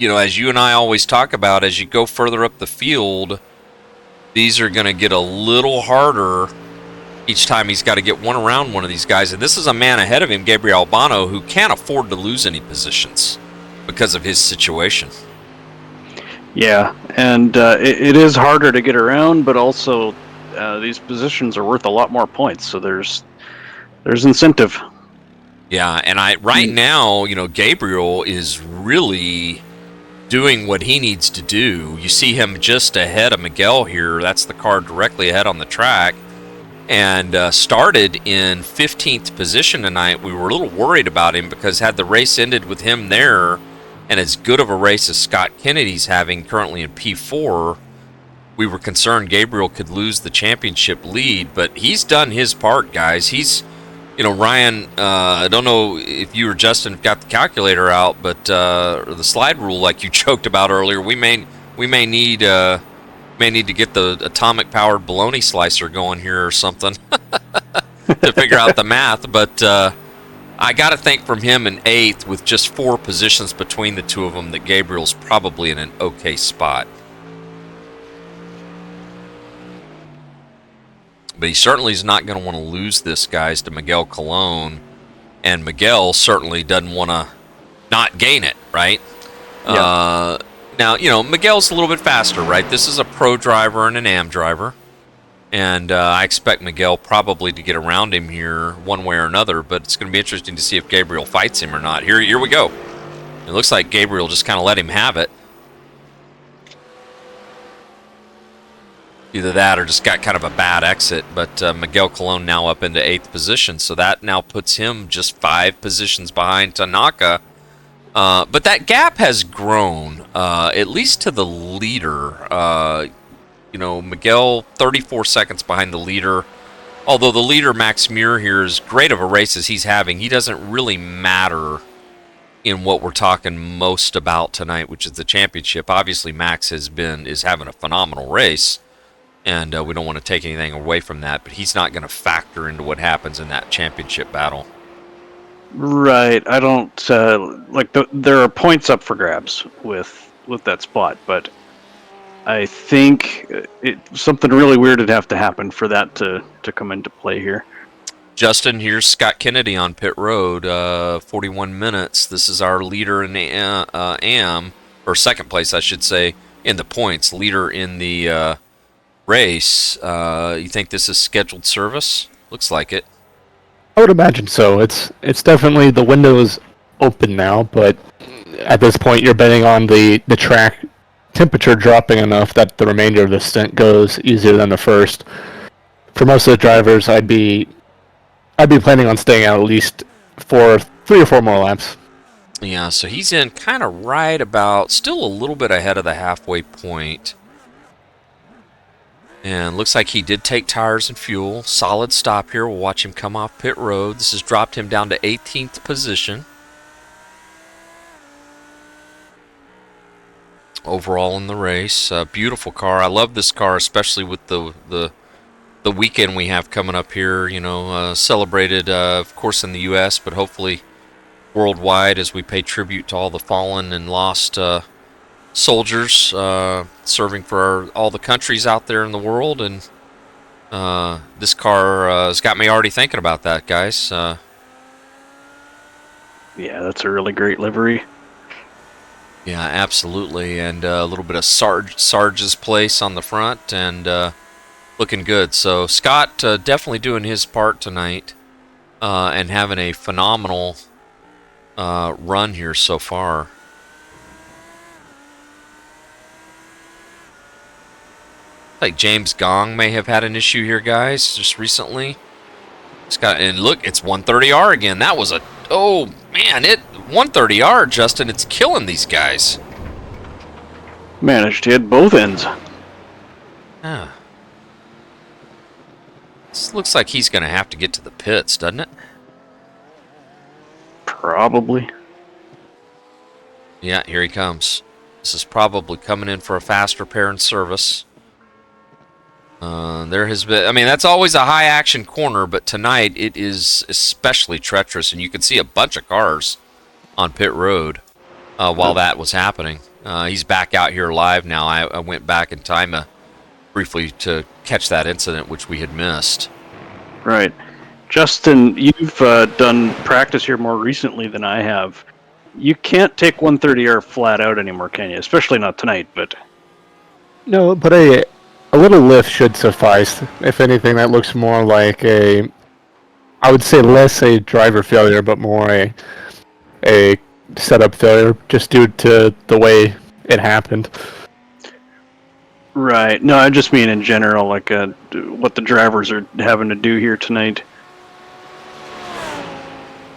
as you and I always talk about, as you go further up the field, these are going to get a little harder each time he's got to get one around one of these guys. And this is a man ahead of him, Gabriel Albano, who can't afford to lose any positions because of his situation. Yeah, and it is harder to get around, but also these positions are worth a lot more points, so there's incentive. Yeah, and right now, Gabriel is really doing what he needs to do. You see him just ahead of Miguel here. That's the car directly ahead on the track. And started in 15th position tonight. We were a little worried about him because had the race ended with him there, and as good of a race as Scott Kennedy's having currently in P4, we were concerned Gabriel could lose the championship lead. But he's done his part, guys. He's, Ryan, I don't know if you or Justin got the calculator out, but the slide rule, like you joked about earlier, we may need to get the atomic powered bologna slicer going here or something to figure out the math. But I got to think from him in 8th, with just 4 positions between the two of them, that Gabriel's probably in an okay spot. But he certainly is not going to want to lose this, guys, to Miguel Colon. And Miguel certainly doesn't want to not gain it, right? Yeah. Now, Miguel's a little bit faster, right? This is a pro driver and an AM driver. And I expect Miguel probably to get around him here one way or another, but it's going to be interesting to see if Gabriel fights him or not. Here we go. It looks like Gabriel just kind of let him have it. Either that or just got kind of a bad exit, but Miguel Colon now up into 8th position, so that now puts him just 5 positions behind Tanaka. But that gap has grown, at least to the leader. Miguel 34 seconds behind the leader. Although the leader, Max Muir, here, is great of a race as he's having, he doesn't really matter in what we're talking most about tonight, which is the championship. Obviously, Max is having a phenomenal race. And we don't want to take anything away from that, but he's not going to factor into what happens in that championship battle. Right. I don't there are points up for grabs with that spot, but I think something really weird would have to happen for that to come into play here. Justin, here's Scott Kennedy on pit road, 41 minutes. This is our leader in the AM, or second place, I should say, in the points. Leader in the race. You think this is scheduled service? Looks like it. I would imagine so. It's definitely, the window is open now, but at this point you're betting on the track temperature dropping enough that the remainder of the stint goes easier than the first. For most of the drivers, I'd be planning on staying out at least for 3 or 4 more laps. Yeah, so he's in kind of right about, still a little bit ahead of the halfway point. And looks like he did take tires and fuel. Solid stop here. We'll watch him come off pit road. This has dropped him down to 18th position. Overall in the race. Beautiful car. I love this car, especially with the weekend we have coming up here. Celebrated, of course, in the U.S., but hopefully worldwide as we pay tribute to all the fallen and lost soldiers serving for all the countries out there in the world, and this car has got me already thinking about that, guys. Yeah, that's a really great livery. Yeah, absolutely, and a little bit of Sarge's place on the front, and looking good. So Scott definitely doing his part tonight, and having a phenomenal run here so far. Like James Gong may have had an issue here, guys, just recently. And look, it's 130R again. That was oh man, 130R, Justin, it's killing these guys. Managed to hit both ends. Yeah. This looks like he's going to have to get to the pits, doesn't it? Probably. Yeah, here he comes. This is probably coming in for a fast repair and service. There has been, that's always a high action corner, but tonight it is especially treacherous, and you can see a bunch of cars on pit road while that was happening. He's back out here live now. I went back in time briefly to catch that incident, which we had missed. Right. Justin, you've done practice here more recently than I have. You can't take 130R flat out anymore, can you? Especially not tonight, but... No, but a little lift should suffice. If anything, that looks more like I would say less a driver failure, but more a setup failure, just due to the way it happened. Right. No, I just mean in general, like what the drivers are having to do here tonight.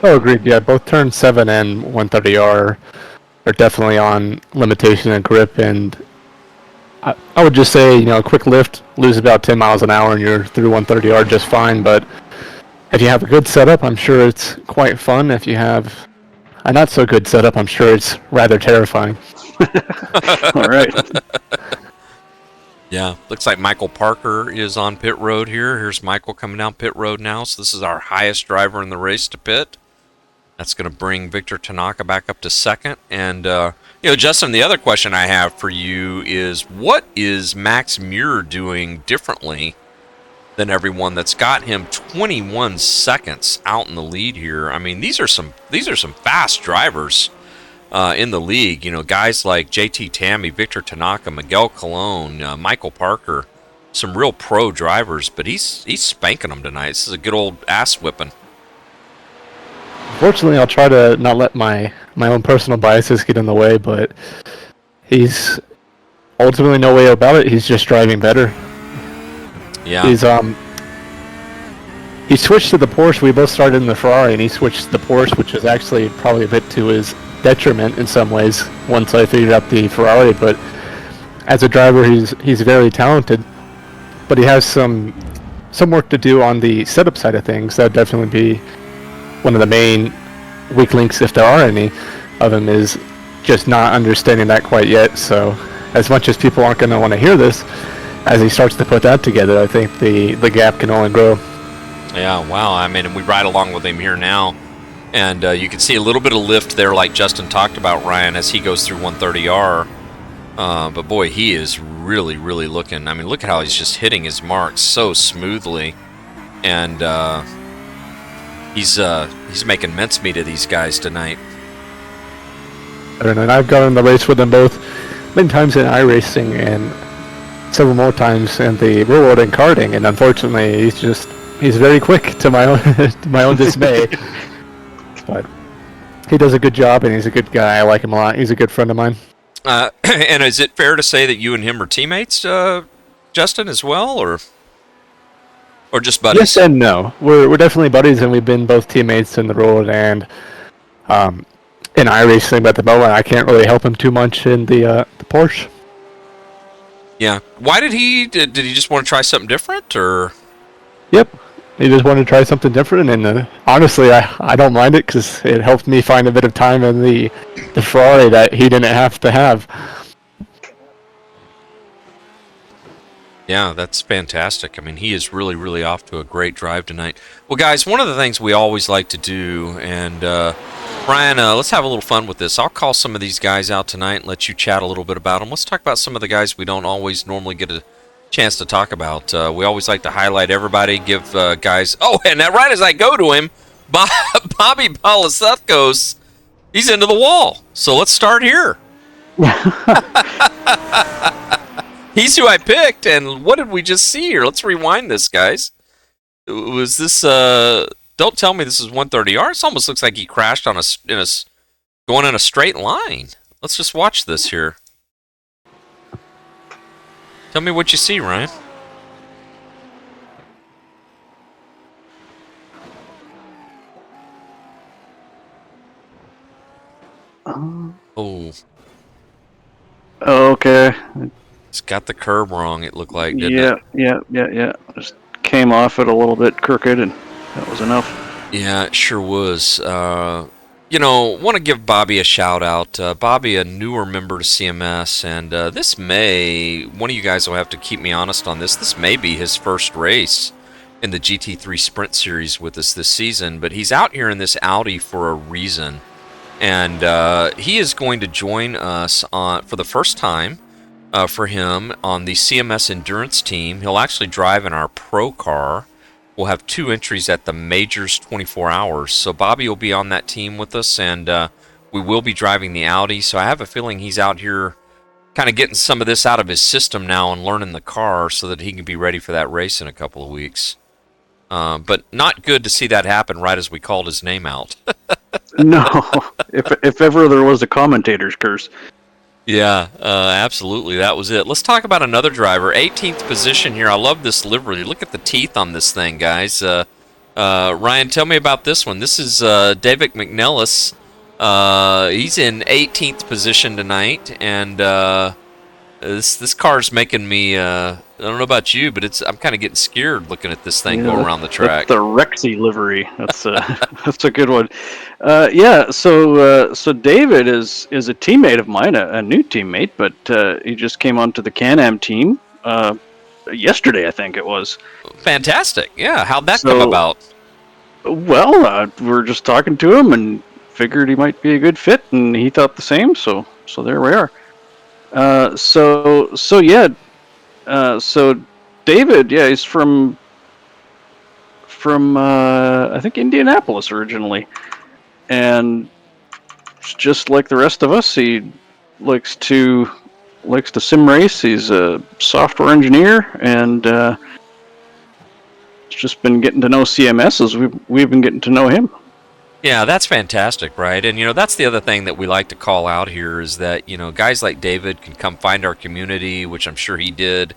Oh, agreed. Yeah, both turn 7 and 130R are definitely on limitation and grip, and I would just say, a quick lift, lose about 10 miles an hour, and you're through 130R just fine. But if you have a good setup, I'm sure it's quite fun. If you have a not so good setup, I'm sure it's rather terrifying. All right. Yeah, looks like Michael Parker is on pit road here. Here's Michael coming down pit road now. So this is our highest driver in the race to pit. That's going to bring Victor Tanaka back up to second. And, Justin, the other question I have for you is, what is Max Muir doing differently than everyone that's got him 21 seconds out in the lead here? I mean, these are some fast drivers in the league. Guys like JT Tammy, Victor Tanaka, Miguel Colon, Michael Parker, some real pro drivers, but he's spanking them tonight. This is a good old ass whipping. Fortunately, I'll try to not let my own personal biases get in the way, but he's ultimately no way about it. He's just driving better. Yeah. He switched to the Porsche. We both started in the Ferrari, and he switched to the Porsche, which is actually probably a bit to his detriment in some ways once I figured out the Ferrari. But as a driver, he's very talented, but he has some work to do on the setup side of things. That would definitely be one of the main weak links, if there are any, of him, is just not understanding that quite yet. So as much as people aren't going to want to hear this, as he starts to put that together, I think the gap can only grow. Yeah, wow. I mean, we ride along with him here now, and you can see a little bit of lift there, like Justin talked about, Ryan, as he goes through 130R. But boy, he is really, really looking. I mean, look at how he's just hitting his marks so smoothly, and he's making mincemeat of these guys tonight. I don't know. And I've gone in the race with them both many times in iRacing and several more times in the real world in karting, and unfortunately, he's very quick to my own dismay. But he does a good job, and he's a good guy. I like him a lot. He's a good friend of mine. And is it fair to say that you and him are teammates, Justin, as well, or just buddies? Yes and no. We're definitely buddies, and we've been both teammates in the road and in iRacing. But at the moment, I can't really help him too much in the Porsche. Yeah. Why did he just want to try something different, or? Yep. He just wanted to try something different, and honestly, I don't mind it because it helped me find a bit of time in the Ferrari that he didn't have to have. Yeah, that's fantastic. I mean, he is really, really off to a great drive tonight. Well, guys, one of the things we always like to do, and Ryan, let's have a little fun with this. I'll call some of these guys out tonight and let you chat a little bit about them. Let's talk about some of the guys we don't always normally get a chance to talk about. We always like to highlight everybody, give guys... Oh, and right as I go to him, Bobby Polisethkos, he's into the wall. So let's start here. He's who I picked, and what did we just see here? Let's rewind this, guys. Was this... don't tell me this is 130R. It almost looks like he crashed on going in a straight line. Let's just watch this here. Tell me what you see, Ryan. Oh. Okay. It's got the curb wrong, it looked like, didn't it? Yeah. Just came off it a little bit crooked, and that was enough. Yeah, it sure was. Want to give Bobby a shout out. Bobby, a newer member to CMS, and one of you guys will have to keep me honest on this. This may be his first race in the GT3 Sprint Series with us this season, but he's out here in this Audi for a reason. And he is going to join us for the first time for him on the CMS Endurance team. He'll actually drive in our Pro car. We'll have 2 entries at the Majors 24 hours. So Bobby will be on that team with us, and we will be driving the Audi. So I have a feeling he's out here kind of getting some of this out of his system now and learning the car so that he can be ready for that race in a couple of weeks. But not good to see that happen right as we called his name out. No, if ever there was a commentator's curse. Yeah, absolutely. That was it. Let's talk about another driver. 18th position here. I love this livery. Look at the teeth on this thing, guys. Ryan, tell me about this one. This is David McNellis. He's in 18th position tonight, and this car's making me... I don't know about you, but I'm kind of getting scared looking at this thing go around the track. The Rexy livery. That's that's a good one. So David is a teammate of mine, a new teammate, but he just came onto the Can-Am team yesterday, I think it was. Fantastic. Yeah, how'd that come about? Well, we're just talking to him, and figured he might be a good fit, and he thought the same. So there we are. So David, yeah, he's from I think Indianapolis originally, and just like the rest of us, he likes to sim race. He's a software engineer, and just been getting to know CMS as we've been getting to know him. Yeah, that's fantastic, right? And, that's the other thing that we like to call out here is that, guys like David can come find our community, which I'm sure he did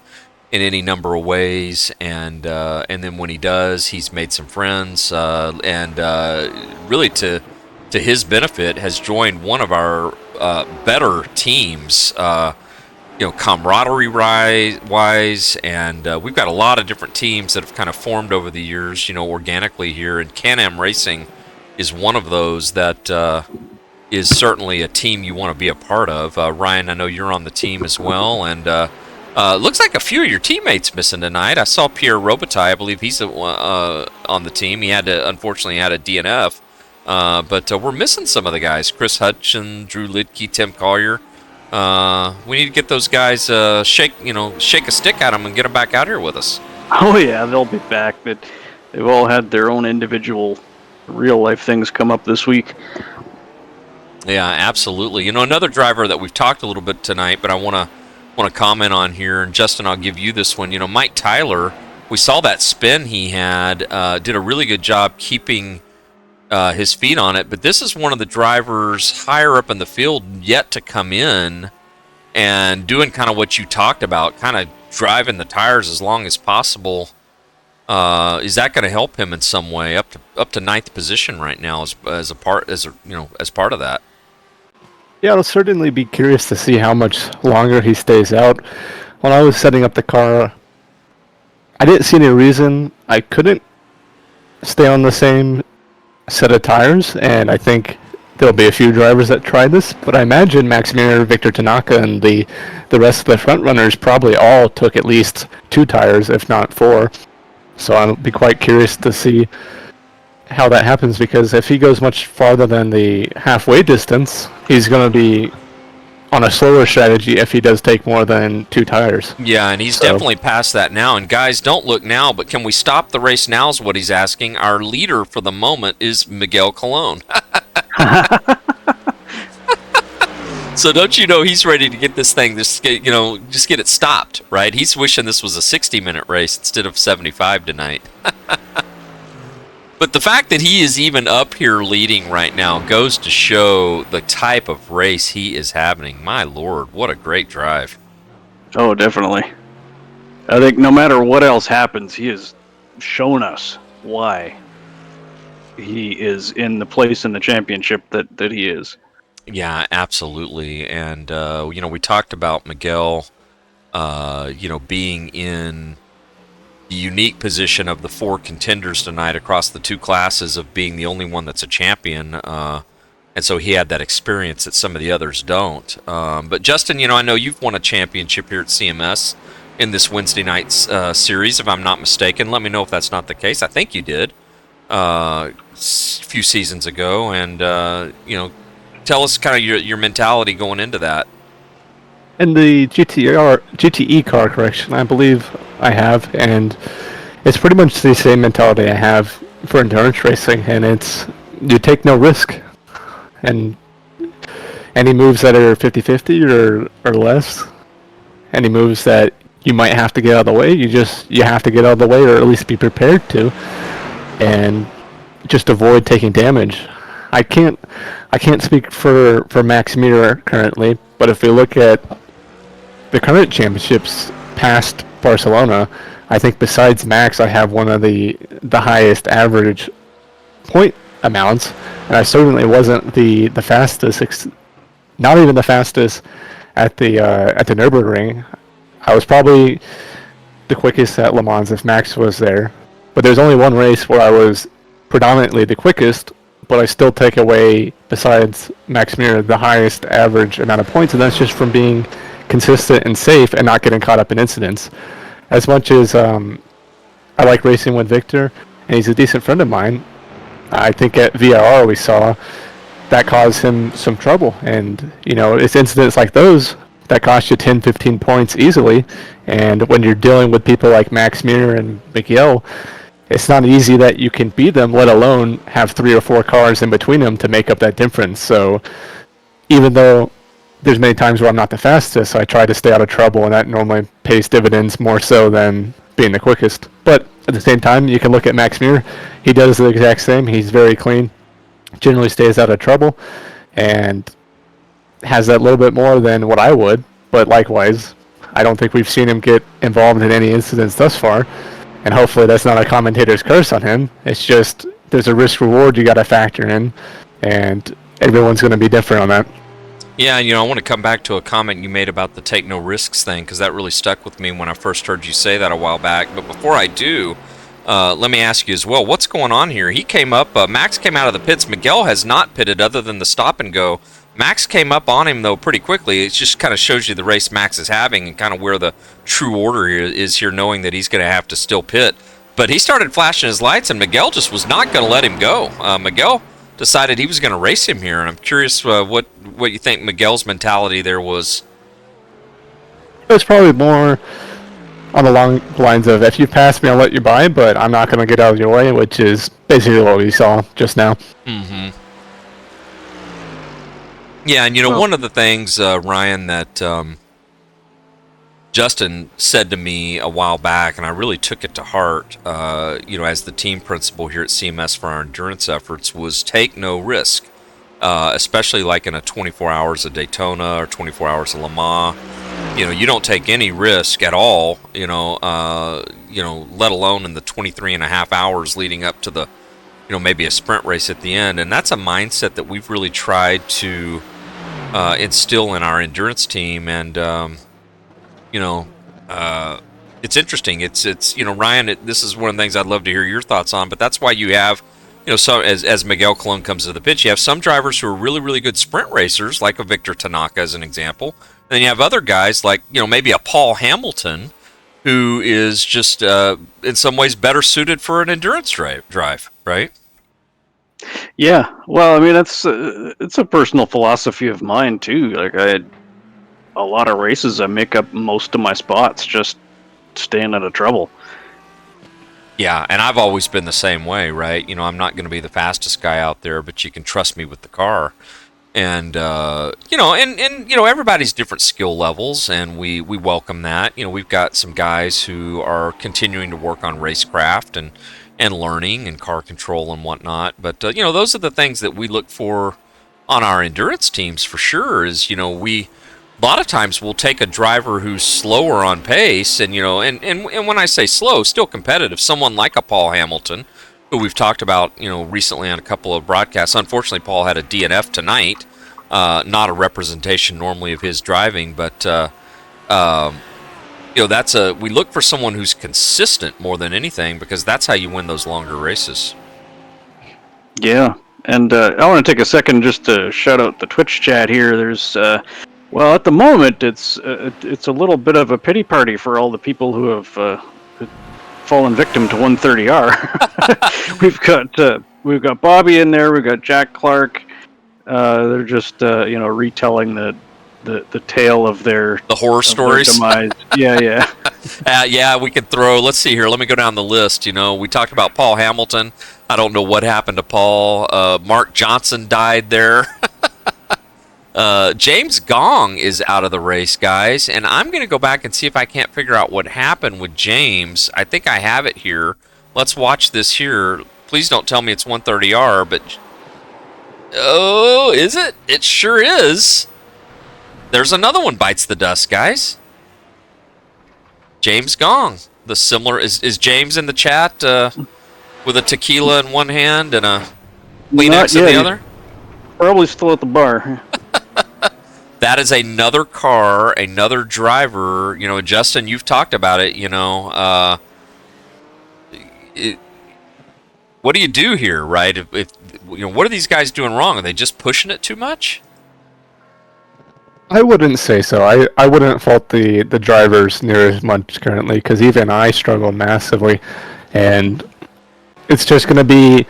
in any number of ways. And then when he does, he's made some friends and really to his benefit has joined one of our better teams, camaraderie wise. And we've got a lot of different teams that have kind of formed over the years, organically here. And Can-Am Racing is one of those that is certainly a team you want to be a part of. Ryan, I know you're on the team as well, and looks like a few of your teammates missing tonight. I saw Pierre Robitaille. I believe he's on the team. He unfortunately had a DNF, but we're missing some of the guys. Chris Hudson, Drew Lidke, Tim Collier. We need to get those guys shake a stick at them and get them back out here with us. Oh yeah, they'll be back, but they've all had their own individual real life things come up this week. Yeah, absolutely. Another driver that we've talked a little bit tonight, but I want to comment on here, and Justin, I'll give you this one. Mike Tyler, we saw that spin he had, did a really good job keeping his feet on it, but this is one of the drivers higher up in the field yet to come in and doing kind of what you talked about, kind of driving the tires as long as possible. Is that going to help him in some way up to ninth position right now as part of that? Yeah, I'll certainly be curious to see how much longer he stays out. When I was setting up the car, I didn't see any reason I couldn't stay on the same set of tires, and I think there'll be a few drivers that try this, but I imagine Max Mir, Victor Tanaka, and the rest of the front runners probably all took at least 2 tires, if not 4. So I'll be quite curious to see how that happens, because if he goes much farther than the halfway distance, he's going to be on a slower strategy if he does take more than 2 tires. Yeah, and he's definitely past that now. And guys, don't look now, but can we stop the race now is what he's asking. Our leader for the moment is Miguel Colon. So don't you know he's ready to get this thing, just get it stopped, right? He's wishing this was a 60-minute race instead of 75 tonight. But the fact that he is even up here leading right now goes to show the type of race he is having. My Lord, what a great drive. Oh, definitely. I think no matter what else happens, he has shown us why he is in the place in the championship that he is. Yeah, absolutely. And, we talked about Miguel, being in the unique position of the 4 contenders tonight across the 2 classes of being the only one that's a champion. And so he had that experience that some of the others don't. But Justin, I know you've won a championship here at CMS in this Wednesday night series, if I'm not mistaken. Let me know if that's not the case. I think you did a few seasons ago. And, tell us kind of your mentality going into that. In the GTE car, correction, I believe I have, and it's pretty much the same mentality I have for endurance racing, and it's you take no risk, and any moves that are 50-50 or less, any moves that you might have to get out of the way, you have to get out of the way, or at least be prepared to, and just avoid taking damage. I can't speak for Max Mir currently, but if we look at the current championships past Barcelona, I think besides Max, I have one of the highest average point amounts, and I certainly wasn't the fastest, not even the fastest at the Nürburgring. I was probably the quickest at Le Mans if Max was there, but there's only one race where I was predominantly the quickest, but I still take away, besides Max Mir, the highest average amount of points, and that's just from being consistent and safe and not getting caught up in incidents. As much as I like racing with Victor, and he's a decent friend of mine, I think at VRR we saw that caused him some trouble. And, it's incidents like those that cost you 10, 15 points easily. And when you're dealing with people like Max Muir and Miguel, it's not easy that you can beat them, let alone have 3 or 4 cars in between them to make up that difference. So even though there's many times where I'm not the fastest, I try to stay out of trouble, and that normally pays dividends more so than being the quickest. But at the same time, you can look at Max Muir. He does the exact same. He's very clean, generally stays out of trouble, and has that little bit more than what I would. But likewise, I don't think we've seen him get involved in any incidents thus far, and hopefully that's not a commentator's curse on him. It's just there's a risk reward you got to factor in, and everyone's going to be different on that. Yeah, I want to come back to a comment you made about the take no risks thing, because that really stuck with me when I first heard you say that a while back. But before I do, let me ask you as well, what's going on here? He came up, Max came out of the pits. Miguel has not pitted other than the stop and go. Max came up on him, though, pretty quickly. It just kind of shows you the race Max is having and kind of where the true order is here, knowing that he's going to have to still pit. But he started flashing his lights, and Miguel just was not going to let him go. Miguel decided he was going to race him here, and I'm curious what you think Miguel's mentality there was. It was probably more on the long lines of, if you pass me, I'll let you by, but I'm not going to get out of your way, which is basically what we saw just now. Mm-hmm. Yeah, and one of the things, Ryan, that Justin said to me a while back, and I really took it to heart, as the team principal here at CMS for our endurance efforts, was take no risk, especially like in a 24 hours of Daytona or 24 hours of Le Mans. You don't take any risk at all, let alone in the 23 and a half hours leading up to the, maybe a sprint race at the end. And that's a mindset that we've really tried to instill in our endurance team. And, it's interesting. It's Ryan, this is one of the things I'd love to hear your thoughts on, but that's why you have, so as Miguel Colon comes to the pitch, you have some drivers who are really, really good sprint racers, like a Victor Tanaka as an example. And then you have other guys like, maybe a Paul Hamilton, who is just, in some ways, better suited for an endurance drive, right? Yeah. Well, I mean, it's a personal philosophy of mine, too. Like, I had a lot of races, I make up most of my spots just staying out of trouble. Yeah, and I've always been the same way, right? I'm not going to be the fastest guy out there, but you can trust me with the car. And everybody's different skill levels, and we welcome that. We've got some guys who are continuing to work on racecraft and learning and car control and whatnot. But those are the things that we look for on our endurance teams for sure. Is a lot of times we'll take a driver who's slower on pace, and and when I say slow, still competitive, someone like a Paul Hamilton, who we've talked about, recently on a couple of broadcasts. Unfortunately, Paul had a DNF tonight, not a representation normally of his driving, but we look for someone who's consistent more than anything, because that's how you win those longer races. Yeah, and I want to take a second just to shout out the Twitch chat here. There's well, at the moment, it's a little bit of a pity party for all the people who have fallen victim to 130R. We've got Bobby in there. We've got Jack Clark. They're just retelling the tale of the horror stories. Demise. Yeah. Yeah, we could throw. Let's see here. Let me go down the list. We talked about Paul Hamilton. I don't know what happened to Paul. Mark Johnson died there. James Gong is out of the race, guys, and I'm going to go back and see if I can't figure out what happened with James. I think I have it here. Let's watch this here. Please don't tell me it's 130R, but... Oh, is it? It sure is. There's another one bites the dust, guys. James Gong. The similar... Is James in the chat with a tequila in one hand and a Kleenex in the other? Probably still at the bar. That is another car, another driver. Justin, you've talked about it. What do you do here, right? If what are these guys doing wrong? Are they just pushing it too much? I wouldn't say so. I wouldn't fault the drivers near as much currently, because even I struggle massively, and it's just going to be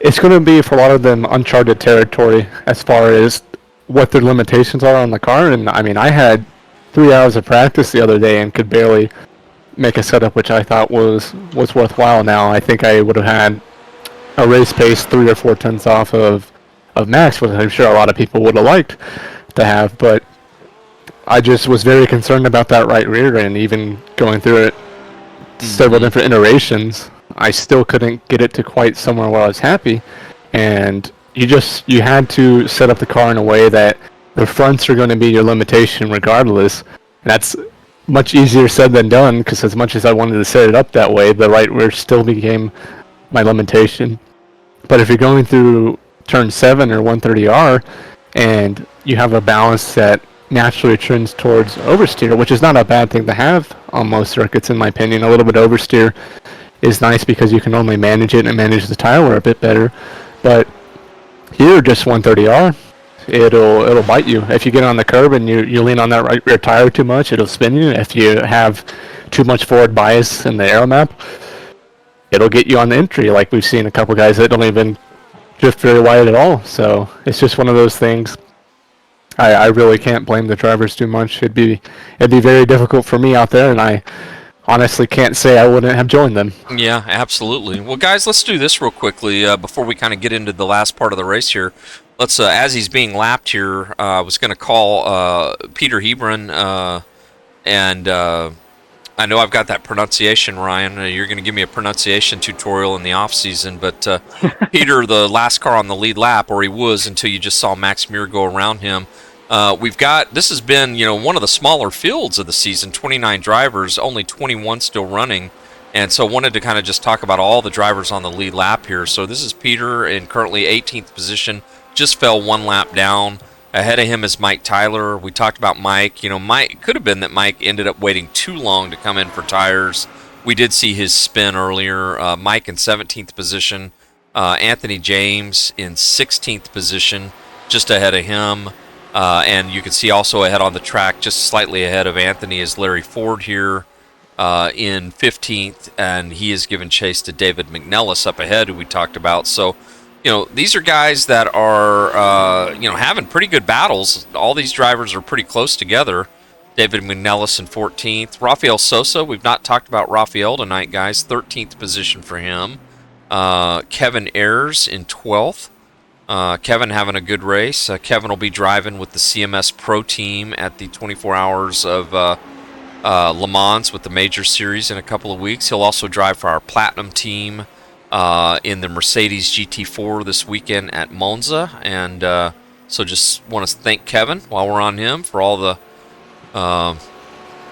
it's going to be for a lot of them uncharted territory as far as what their limitations are on the car. And I mean, I had 3 hours of practice the other day and could barely make a setup which I thought was worthwhile. Now I think I would have had a race pace 3 or 4 tenths off of max, which I'm sure a lot of people would have liked to have, but I just was very concerned about that right rear, and even going through it several different iterations, I still couldn't get it to quite somewhere where I was happy. And you had to set up the car in a way that the fronts are going to be your limitation regardless. That's much easier said than done, because as much as I wanted to set it up that way, the right rear still became my limitation. But if you're going through turn 7 or 130R and you have a balance that naturally trends towards oversteer, which is not a bad thing to have on most circuits in my opinion. A little bit of oversteer is nice because you can only manage it and manage the tire wear a bit better. But here, just 130R, it'll bite you. If you get on the curb and you lean on that right rear tire too much, it'll spin you. If you have too much forward bias in the aero map, it'll get you on the entry. Like we've seen a couple guys that don't even drift very wide at all. So it's just one of those things. I really can't blame the drivers too much. It'd be very difficult for me out there, and I honestly can't say I wouldn't have joined them. Yeah, absolutely. Well, guys, let's do this real quickly before we kind of get into the last part of the race here. Let's, as he's being lapped here, I was going to call Peter Hebron, and I know I've got that pronunciation, Ryan. You're going to give me a pronunciation tutorial in the off season, but Peter, the last car on the lead lap, or he was until you just saw Max Muir go around him. This has been, one of the smaller fields of the season, 29 drivers, only 21 still running. And so wanted to kind of just talk about all the drivers on the lead lap here. So this is Peter in currently 18th position, just fell one lap down. Ahead of him is Mike Tyler. We talked about Mike. Mike, it could have been that Mike ended up waiting too long to come in for tires. We did see his spin earlier. Mike in 17th position. Anthony James in 16th position, just ahead of him. And you can see also ahead on the track, just slightly ahead of Anthony, is Larry Ford here in 15th, and he is giving chase to David McNellis up ahead, who we talked about. So, these are guys that are, having pretty good battles. All these drivers are pretty close together. David McNellis in 14th. Rafael Sosa, we've not talked about Rafael tonight, guys. 13th position for him. Kevin Ayers in 12th. Kevin having a good race. Kevin will be driving with the CMS Pro Team at the 24 Hours of Le Mans with the Major Series in a couple of weeks. He'll also drive for our Platinum Team in the Mercedes GT4 this weekend at Monza. And so just want to thank Kevin while we're on him for all the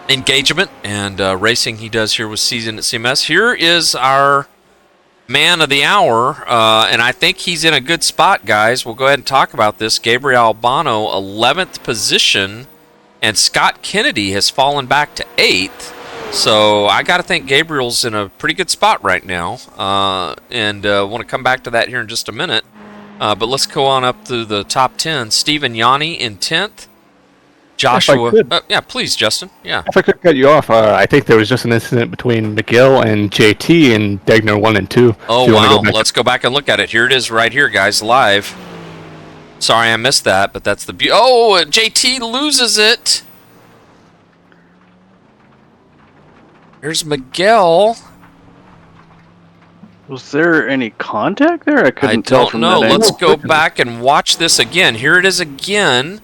engagement and racing he does here with season at CMS. Here is our man of the hour, and I think he's in a good spot, guys. We'll go ahead and talk about this. Gabriel Albano, 11th position, and Scott Kennedy has fallen back to 8th. So I got to think Gabriel's in a pretty good spot right now, and want to come back to that here in just a minute. But let's go on up to the top 10. Stephen Yanni in 10th. Joshua, yeah, please, Justin. Yeah. If I could cut you off, I think there was just an incident between Miguel and JT in Degner 1 and 2. Oh, wow. Let's go back and look at it. Here it is right here, guys, live. Sorry I missed that, but that's the oh, JT loses it. Here's Miguel. Was there any contact there? I couldn't tell from that angle. Let's go back and watch this again. Here it is again.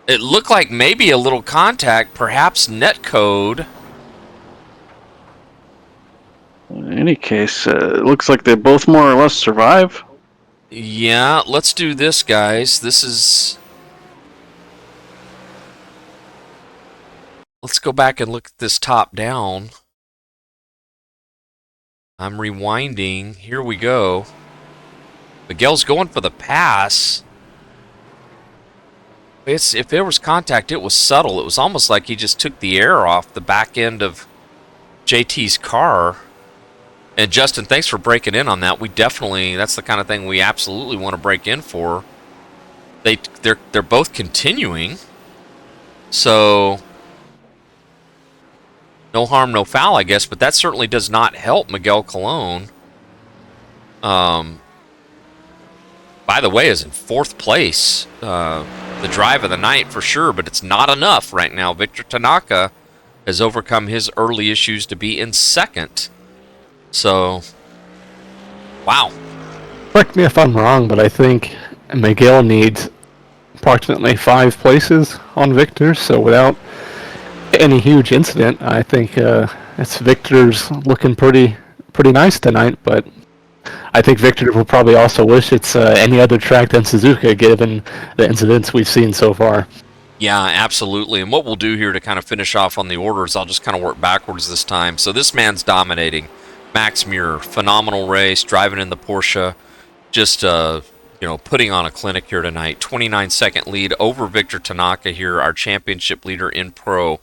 It looked like maybe a little contact, perhaps netcode. In any case, it looks like they both more or less survive. Yeah, let's do this, guys. Let's go back and look at this top down. I'm rewinding. Here we go. Miguel's going for the pass. If there was contact, it was subtle. It was almost like he just took the air off the back end of JT's car. And Justin, thanks for breaking in on that. That's the kind of thing we absolutely want to break in for. They're both continuing. So no harm, no foul, I guess, but that certainly does not help Miguel Colon. by the way, is in 4th place. The drive of the night for sure, but it's not enough right now. Victor Tanaka has overcome his early issues to be in 2nd. So, wow. Correct me if I'm wrong, but I think Miguel needs approximately 5 places on Victor, so without any huge incident, I think it's Victor's looking pretty nice tonight, but I think Victor will probably also wish it's any other track than Suzuka, given the incidents we've seen so far. Yeah, absolutely. And what we'll do here to kind of finish off on the orders, I'll just kind of work backwards this time. So this man's dominating. Max Muir, phenomenal race, driving in the Porsche, just putting on a clinic here tonight. 29-second lead over Victor Tanaka here, our championship leader in Pro.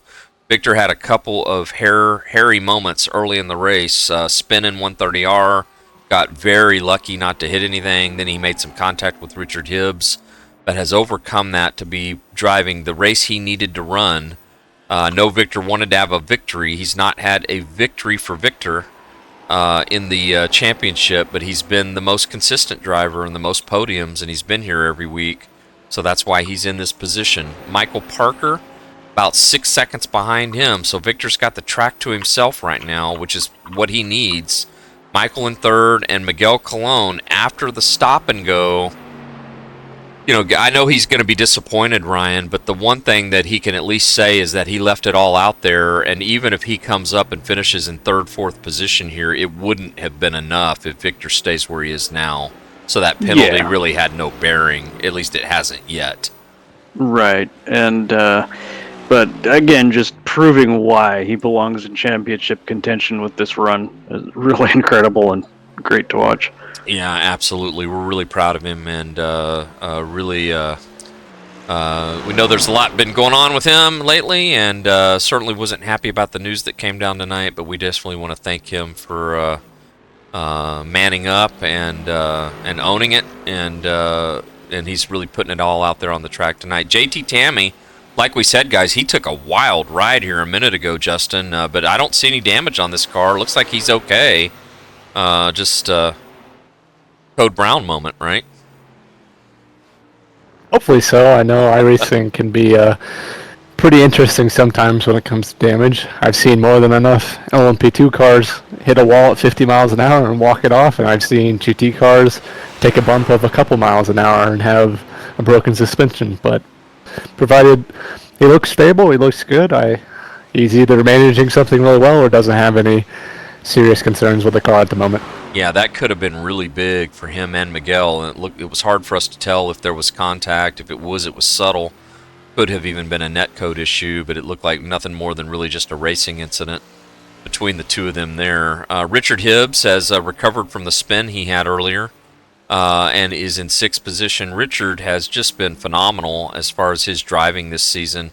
Victor had a couple of hairy moments early in the race, spinning 130R, got very lucky not to hit anything. Then he made some contact with Richard Hibbs, but has overcome that to be driving the race he needed to run. No Victor wanted to have a victory. He's not had a victory for Victor in the championship, but he's been the most consistent driver and the most podiums, and he's been here every week. So that's why he's in this position. Michael Parker, about 6 seconds behind him. So Victor's got the track to himself right now, which is what he needs. Michael in 3rd, and Miguel Colon after the stop and go. I know he's going to be disappointed, Ryan, but the one thing that he can at least say is that he left it all out there, and even if he comes up and finishes in 3rd, 4th position here, it wouldn't have been enough if Victor stays where he is now. So that penalty really had no bearing. At least it hasn't yet. Right, and but again, just proving why he belongs in championship contention with this run is really incredible and great to watch. Yeah, absolutely. We're really proud of him, and we know there's a lot been going on with him lately, and certainly wasn't happy about the news that came down tonight, but we definitely want to thank him for manning up and owning it, and he's really putting it all out there on the track tonight. JT Tammy, like we said, guys, he took a wild ride here a minute ago, Justin, but I don't see any damage on this car. Looks like he's okay. Just Code Brown moment, right? Hopefully so. I know iracing can be pretty interesting sometimes when it comes to damage. I've seen more than enough LMP2 cars hit a wall at 50 miles an hour and walk it off, and I've seen GT cars take a bump of a couple miles an hour and have a broken suspension. But provided he looks stable, he looks good, he's either managing something really well or doesn't have any serious concerns with the car at the moment. Yeah, that could have been really big for him and Miguel. And it was hard for us to tell if there was contact. If it was subtle. Could have even been a netcode issue, but it looked like nothing more than really just a racing incident between the two of them there. Richard Hibbs has recovered from the spin he had earlier and is in 6th position. Richard has just been phenomenal as far as his driving this season.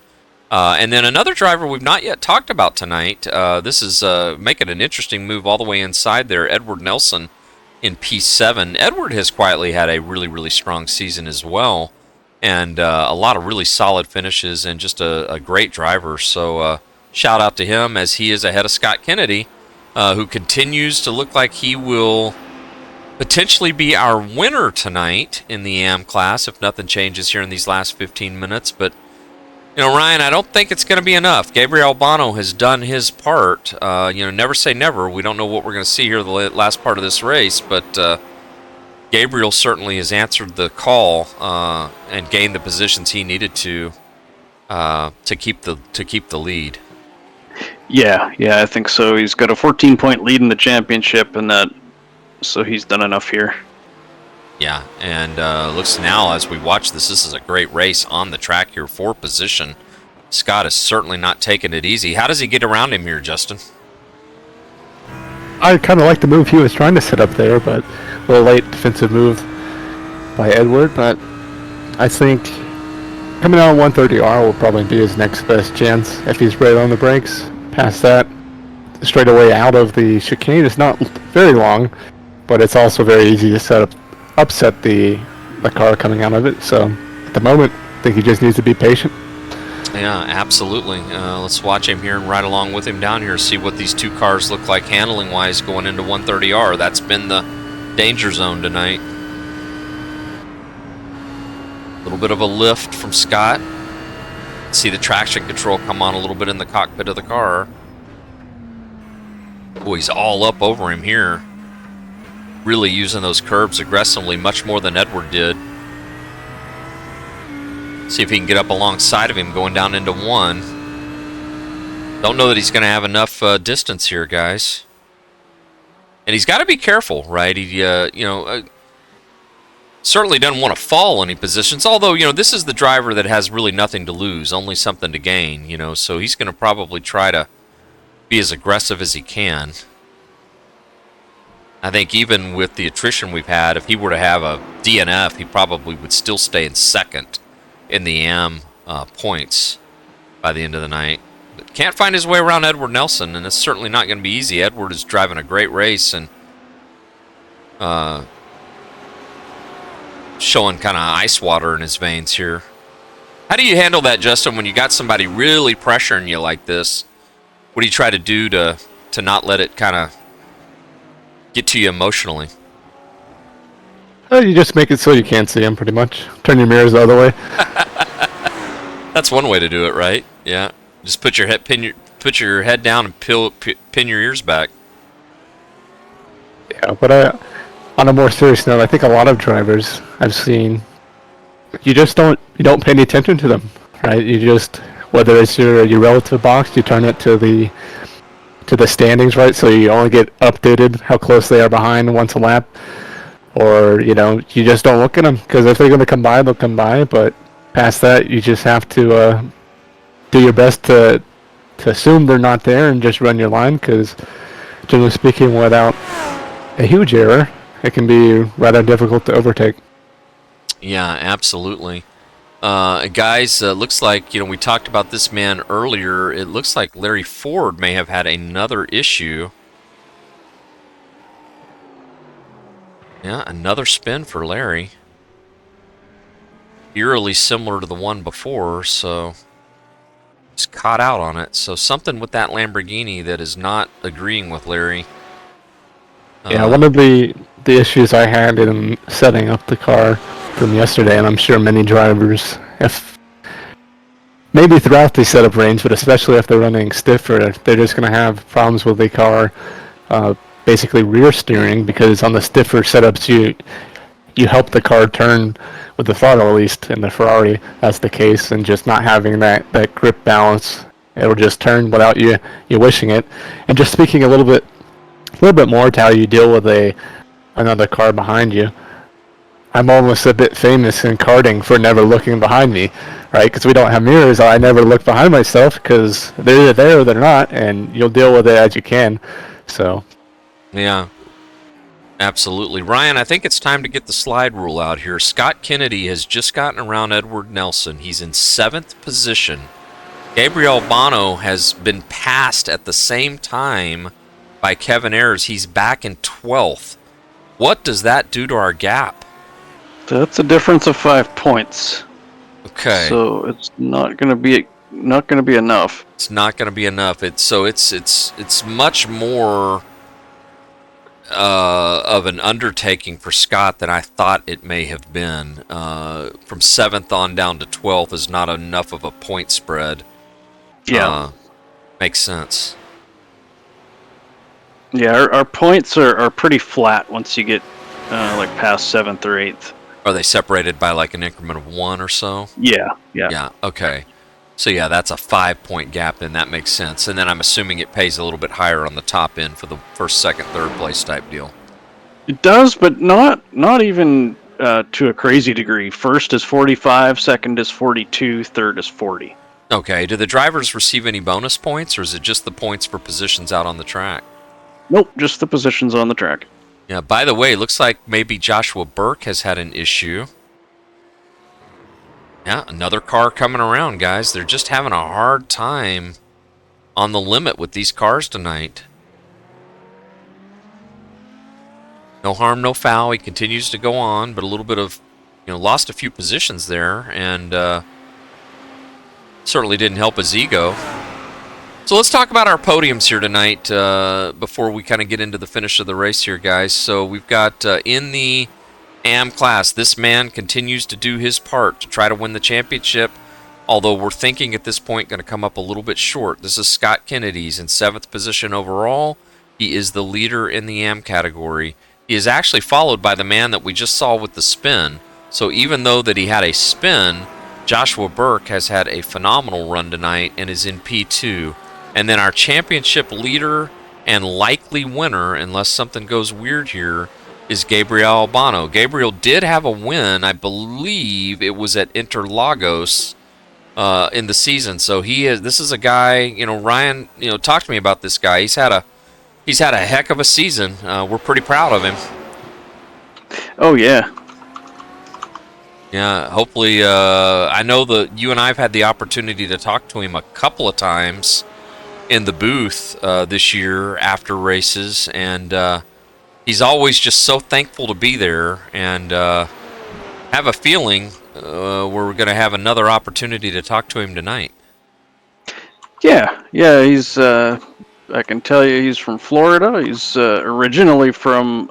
And then another driver we've not yet talked about tonight. This is making an interesting move all the way inside there. Edward Nelson in P7. Edward has quietly had a really, really strong season as well. And a lot of really solid finishes and just a great driver. So shout out to him as he is ahead of Scott Kennedy, who continues to look like he will potentially be our winner tonight in the AM class if nothing changes here in these last 15 minutes. But Ryan, I don't think it's going to be enough. Gabriel Albano has done his part. Never say never. We don't know what we're going to see here the last part of this race, but Gabriel certainly has answered the call and gained the positions he needed to keep the lead. Yeah, I think so. He's got a 14-point lead in the championship, so he's done enough here. Yeah, and looks now as we watch this is a great race on the track here for position. Scott is certainly not taking it easy. How does he get around him here, Justin? I kind of like the move he was trying to set up there, but a little late defensive move by Edward. But I think coming out on 130R will probably be his next best chance if he's right on the brakes. Past that, straight away out of the chicane is not very long, but it's also very easy to upset the car coming out of it. So at the moment, I think he just needs to be patient. Yeah, absolutely. Let's watch him here and ride along with him down here, see what these two cars look like handling-wise going into 130R. That's been the danger zone tonight. little bit of a lift from Scott. See the traction control come on a little bit in the cockpit of the car. Oh, he's all up over him here. Really using those curbs aggressively, much more than Edward did. See if he can get up alongside of him going down into 1. Don't know that he's going to have enough distance here, guys. And he's got to be careful, right? He, certainly doesn't want to fall any positions. Although, this is the driver that has really nothing to lose, only something to gain, So he's going to probably try to be as aggressive as he can. I think even with the attrition we've had, if he were to have a DNF, he probably would still stay in second in the AM points by the end of the night. But can't find his way around Edward Nelson, and it's certainly not going to be easy. Edward is driving a great race and showing kind of ice water in his veins here. How do you handle that, Justin, when you got somebody really pressuring you like this? What do you try to do to not let it kind of get to you emotionally? You just make it so you can't see him, pretty much. Turn your mirrors the other way. That's one way to do it, right? Yeah. Just put your head down and pin your ears back. Yeah, but on a more serious note, I think a lot of drivers I've seen, you don't pay any attention to them, right? You just, whether it's your relative box, you turn it to the standings, right? So you only get updated how close they are behind once a lap, or you just don't look at them, because if they're going to come by, they'll come by. But past that, you just have to do your best to assume they're not there and just run your line, because generally speaking, without a huge error, it can be rather difficult to overtake. Yeah, absolutely. Guys, looks like, we talked about this man earlier. It looks like Larry Ford may have had another issue. Yeah, another spin for Larry. Eerily similar to the one before, so he's caught out on it. So something with that Lamborghini that is not agreeing with Larry. Yeah, one of the issues I had in setting up the car from yesterday, and I'm sure many drivers, if maybe throughout the setup range, but especially if they're running stiffer, they're just going to have problems with the car basically rear steering, because on the stiffer setups you help the car turn with the throttle, at least in the Ferrari that's the case, and just not having that grip balance, it'll just turn without you wishing it. And just speaking a little bit more to how you deal with another car behind you, I'm almost a bit famous in karting for never looking behind me, right? Because we don't have mirrors. I never look behind myself, because they're either there or they're not, and you'll deal with it as you can. So, yeah, absolutely. Ryan, I think it's time to get the slide rule out here. Scott Kennedy has just gotten around Edward Nelson. He's in 7th position. Gabriel Albano has been passed at the same time by Kevin Ayers. He's back in 12th. What does that do to our gap? That's a difference of 5 points. Okay. So it's not going to be enough. It's not going to be enough. It's much more of an undertaking for Scott than I thought it may have been. From 7th on down to 12th is not enough of a point spread. Yeah. Makes sense. Yeah, our points are pretty flat once you get like past 7th or 8th. Are they separated by like an increment of 1 or so? Yeah. Yeah, okay. So yeah, that's a 5-point gap, then that makes sense. And then I'm assuming it pays a little bit higher on the top end for the first, second, third place type deal. It does, but not even to a crazy degree. First is 45, second is 42, third is 40. Okay, do the drivers receive any bonus points, or is it just the points for positions out on the track? Nope, just the positions on the track. Yeah, by the way, looks like maybe Joshua Burke has had an issue. Yeah, another car coming around, guys. They're just having a hard time on the limit with these cars tonight. No harm, no foul. He continues to go on, but a little bit of, lost a few positions there, and certainly didn't help his ego. So let's talk about our podiums here tonight before we kind of get into the finish of the race here, guys. So we've got in the AM class. This man continues to do his part to try to win the championship, although we're thinking at this point going to come up a little bit short. This is Scott Kennedy's in 7th position overall. He is the leader in the AM category. He is actually followed by the man that we just saw with the spin. So even though that he had a spin, Joshua Burke has had a phenomenal run tonight and is in P2. And then our championship leader and likely winner, unless something goes weird here, is Gabriel Albano. Gabriel did have a win. I believe it was at Interlagos in the season. So this is a guy, Ryan, talk to me about this guy. He's had a heck of a season. We're pretty proud of him. Oh, yeah. Yeah, hopefully, I know that you and I have had the opportunity to talk to him a couple of times in the booth this year after races, and he's always just so thankful to be there, and have a feeling we're going to have another opportunity to talk to him tonight. Yeah, he's, I can tell you he's from Florida. He's originally from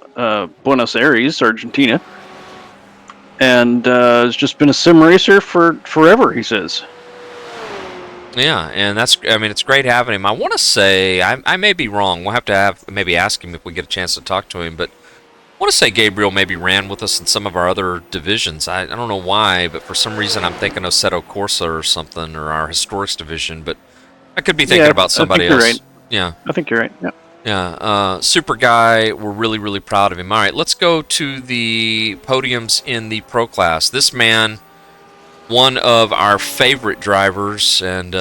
Buenos Aires, Argentina. And has just been a sim racer for forever, he says. Yeah, and it's great having him. I want to say, I may be wrong. We'll have to maybe ask him if we get a chance to talk to him. But I want to say Gabriel maybe ran with us in some of our other divisions. I don't know why, but for some reason I'm thinking of Seto Corsa or something, or our Historics division. But I could be thinking about somebody else. Right. Yeah. I think you're right, yeah. Yeah, super guy. We're really, really proud of him. All right, let's go to the podiums in the pro class. This man, one of our favorite drivers, and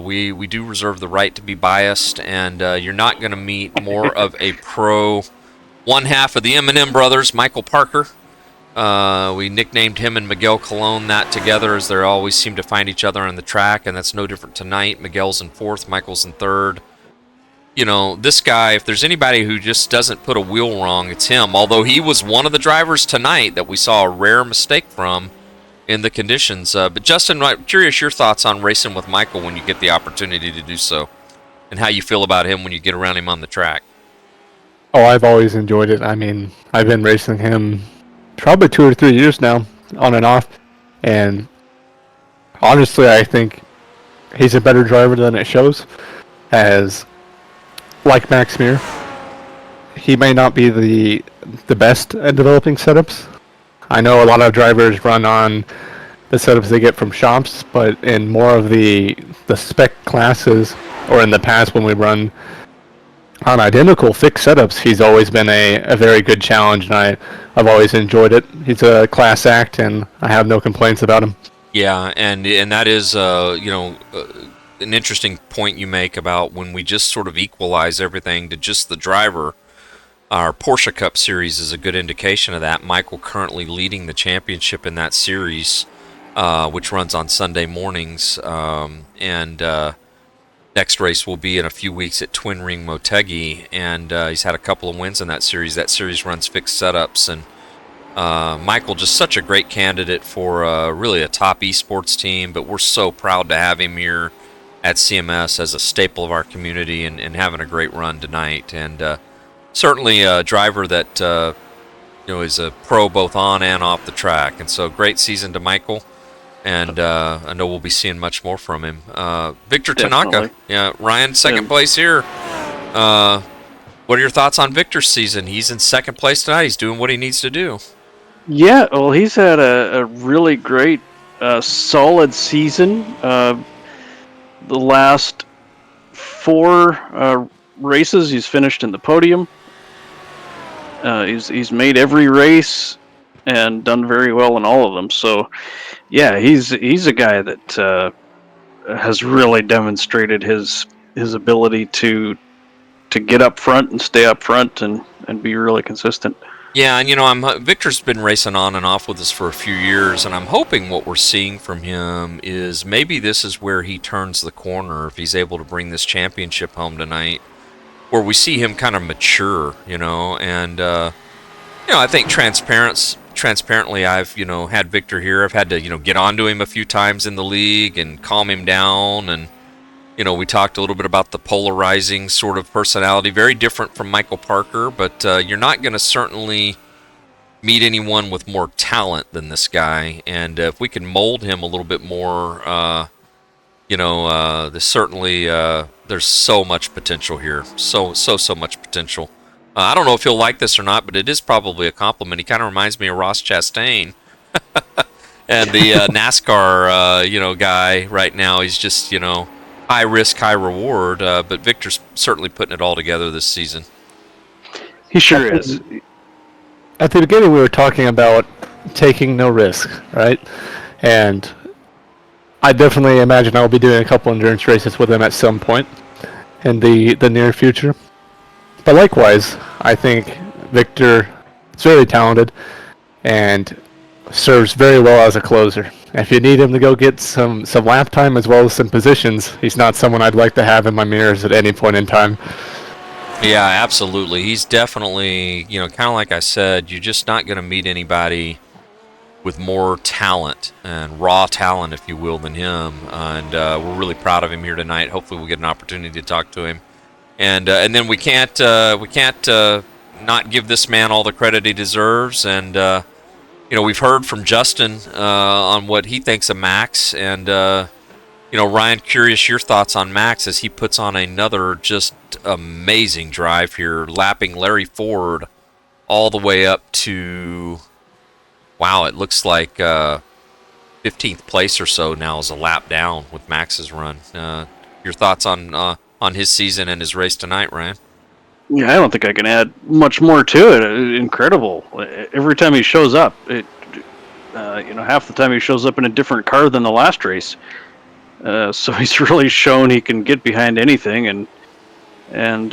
we do reserve the right to be biased, and you're not going to meet more of a pro, one half of the M&M brothers, Michael Parker. We nicknamed him and Miguel Colon that together, as they always seem to find each other on the track, and that's no different tonight. Miguel's in 4th, Michael's in 3rd. This guy, if there's anybody who just doesn't put a wheel wrong, it's him. Although he was one of the drivers tonight that we saw a rare mistake from in the conditions. But Justin, I'm curious your thoughts on racing with Michael when you get the opportunity to do so, and how you feel about him when you get around him on the track. Oh, I've always enjoyed it. I mean, I've been racing him probably 2 or 3 years now, on and off. And honestly, I think he's a better driver than it shows. Like Max Muir, he may not be the best at developing setups. I know a lot of drivers run on the setups they get from shops, but in more of the spec classes, or in the past when we run on identical fixed setups, he's always been a very good challenge, and I've always enjoyed it. He's a class act, and I have no complaints about him. Yeah, and that is an interesting point you make about when we just sort of equalize everything to just the driver. Our Porsche Cup Series is a good indication of that. Michael currently leading the championship in that series, which runs on Sunday mornings. And next race will be in a few weeks at Twin Ring Motegi, and he's had a couple of wins in that series. That series runs fixed setups, and Michael, just such a great candidate for really a top esports team, but we're so proud to have him here at CMS as a staple of our community, and having a great run tonight. And certainly a driver that is a pro both on and off the track. And so great season to Michael, and I know we'll be seeing much more from him. Victor Tanaka, yeah, Ryan, second place here. What are your thoughts on Victor's season? He's in 2nd place tonight. He's doing what he needs to do. Yeah, well, he's had a really great, solid season. The last 4 races, he's finished in the podium. He's made every race and done very well in all of them. So, yeah, he's a guy that has really demonstrated his ability to get up front and stay up front and be really consistent. Yeah, and Victor's been racing on and off with us for a few years, and I'm hoping what we're seeing from him is maybe this is where he turns the corner if he's able to bring this championship home tonight, where we see him kind of mature, and I think transparently, I've had Victor here. I've had to get onto him a few times in the league and calm him down, and we talked a little bit about the polarizing sort of personality, very different from Michael Parker, but you're not going to certainly meet anyone with more talent than this guy. And if we can mold him a little bit more, there's certainly there's so much potential here. So much potential. I don't know if he'll like this or not, but it is probably a compliment. He kind of reminds me of Ross Chastain. And the NASCAR, guy right now, he's just, high risk, high reward. But Victor's certainly putting it all together this season. He sure is. At the beginning, we were talking about taking no risk, right? And I definitely imagine I'll be doing a couple endurance races with him at some point in the near future. But likewise, I think Victor is very talented and serves very well as a closer. If you need him to go get some lap time as well as some positions, he's not someone I'd like to have in my mirrors at any point in time. Yeah, absolutely. He's definitely, kind of like I said, you're just not going to meet anybody with more talent and raw talent, if you will, than him. And we're really proud of him here tonight. Hopefully we'll get an opportunity to talk to him. And then we can't not give this man all the credit he deserves. And we've heard from Justin on what he thinks of Max. And Ryan, curious your thoughts on Max as he puts on another just amazing drive here, lapping Larry Ford all the way up to, wow, it looks like 15th place or so now is a lap down with Max's run. Your thoughts on his season and his race tonight, Ryan? Yeah, I don't think I can add much more to it. Incredible. Every time he shows up, half the time he shows up in a different car than the last race. So he's really shown he can get behind anything and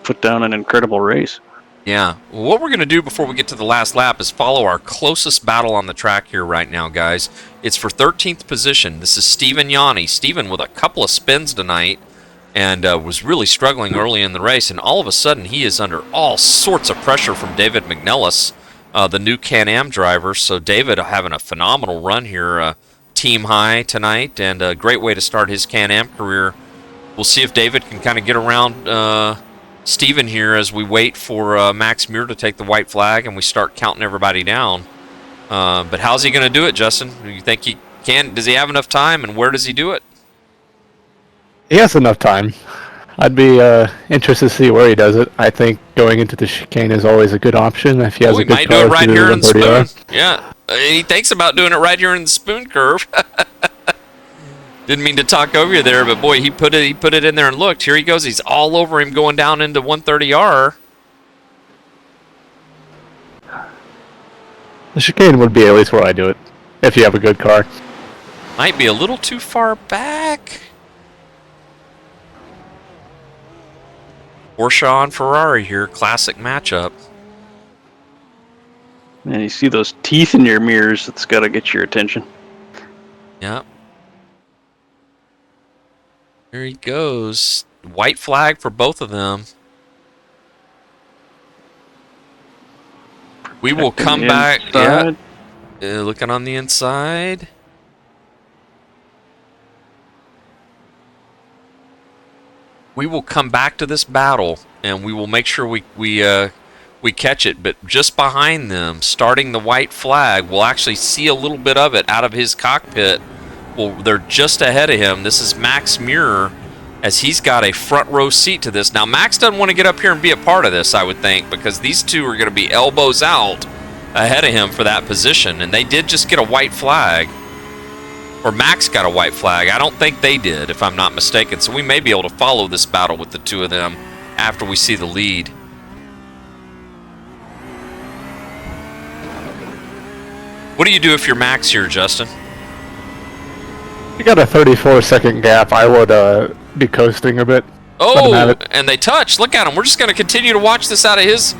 put down an incredible race. Yeah. What we're going to do before we get to the last lap is follow our closest battle on the track here right now, guys. It's for 13th position. This is Stephen Yanni. Stephen with a couple of spins tonight and was really struggling early in the race. And all of a sudden, he is under all sorts of pressure from David McNellis, the new Can-Am driver. So David having a phenomenal run here, team high tonight, and a great way to start his Can-Am career. We'll see if David can kind of get around Steven here as we wait for Max Muir to take the white flag and we start counting everybody down. But how's he going to do it, Justin? Do you think he can? Does he have enough time, and where does he do it? He has enough time. I'd be interested to see where he does it. I think going into the chicane is always a good option. If he has a good might car, do it right here in the spoon. Yeah, he thinks about doing it right here in the spoon curve. Didn't mean to talk over you there, but boy, he put it in there and looked. Here he goes. He's all over him going down into 130R. The chicane would be at least where I do it, if you have a good car. Might be a little too far back. Porsche and Ferrari here, classic matchup. And you see those teeth in your mirrors, it's got to get your attention. Yep. There he goes. White flag for both of them. We will come back. Yeah. Looking on the inside. We will come back to this battle, and we will make sure we catch it. But just behind them, starting the white flag, we'll actually see a little bit of it out of his cockpit. Well, they're just ahead of him. This is Max Muir, as he's got a front row seat to this. Now, Max doesn't want to get up here and be a part of this, I would think, because these two are going to be elbows out ahead of him for that position. And they did just get a white flag. Or Max got a white flag. I don't think they did, if I'm not mistaken. So we may be able to follow this battle with the two of them after we see the lead. What do you do if you're Max here, Justin? You got a 34-second gap. I would be coasting a bit. Oh, and they touch. Look at him. We're just going to continue to watch this out of his.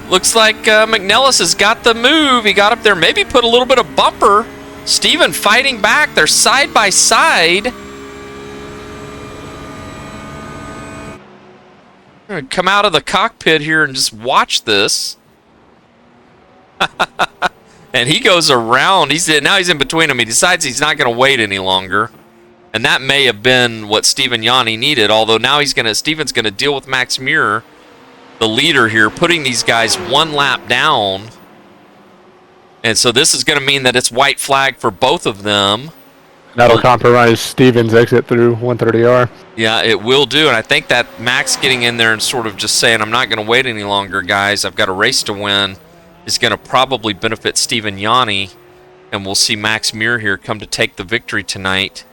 Looks like McNellis has got the move. He got up there, maybe put a little bit of bumper. Steven fighting back. They're side by side. I'm going to come out of the cockpit here and just watch this. And he goes around. Now he's in between them. He decides he's not going to wait any longer. And that may have been what Stephen Yanni needed, although now Steven's going to deal with Max Muir, the leader here, putting these guys one lap down. And so this is going to mean that it's white flag for both of them. That'll compromise Steven's exit through 130R. Yeah, it will do. And I think that Max getting in there and sort of just saying, I'm not going to wait any longer, guys. I've got a race to win, is going to probably benefit Stephen Yanni. And we'll see Max Muir here come to take the victory tonight.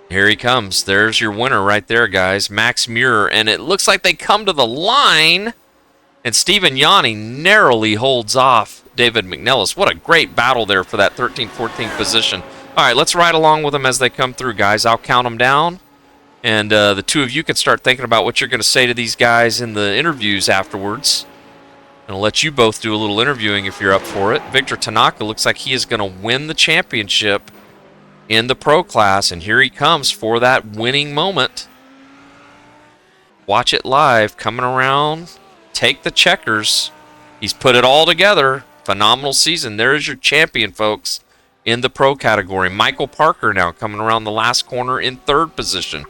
Here he comes. There's your winner right there, guys. Max Muir. And it looks like they come to the line. And Stephen Yanni narrowly holds off David McNellis. What a great battle there for that 13th, 14th position. All right, let's ride along with them as they come through, guys. I'll count them down. And the two of you can start thinking about what you're going to say to these guys in the interviews afterwards. And I'll let you both do a little interviewing if you're up for it. Victor Tanaka looks like he is going to win the championship in the pro class. And here he comes for that winning moment. Watch it live, coming around. Take the checkers. He's put it all together. Phenomenal season. There is your champion, folks, in the pro category. Michael Parker now coming around the last corner in third position.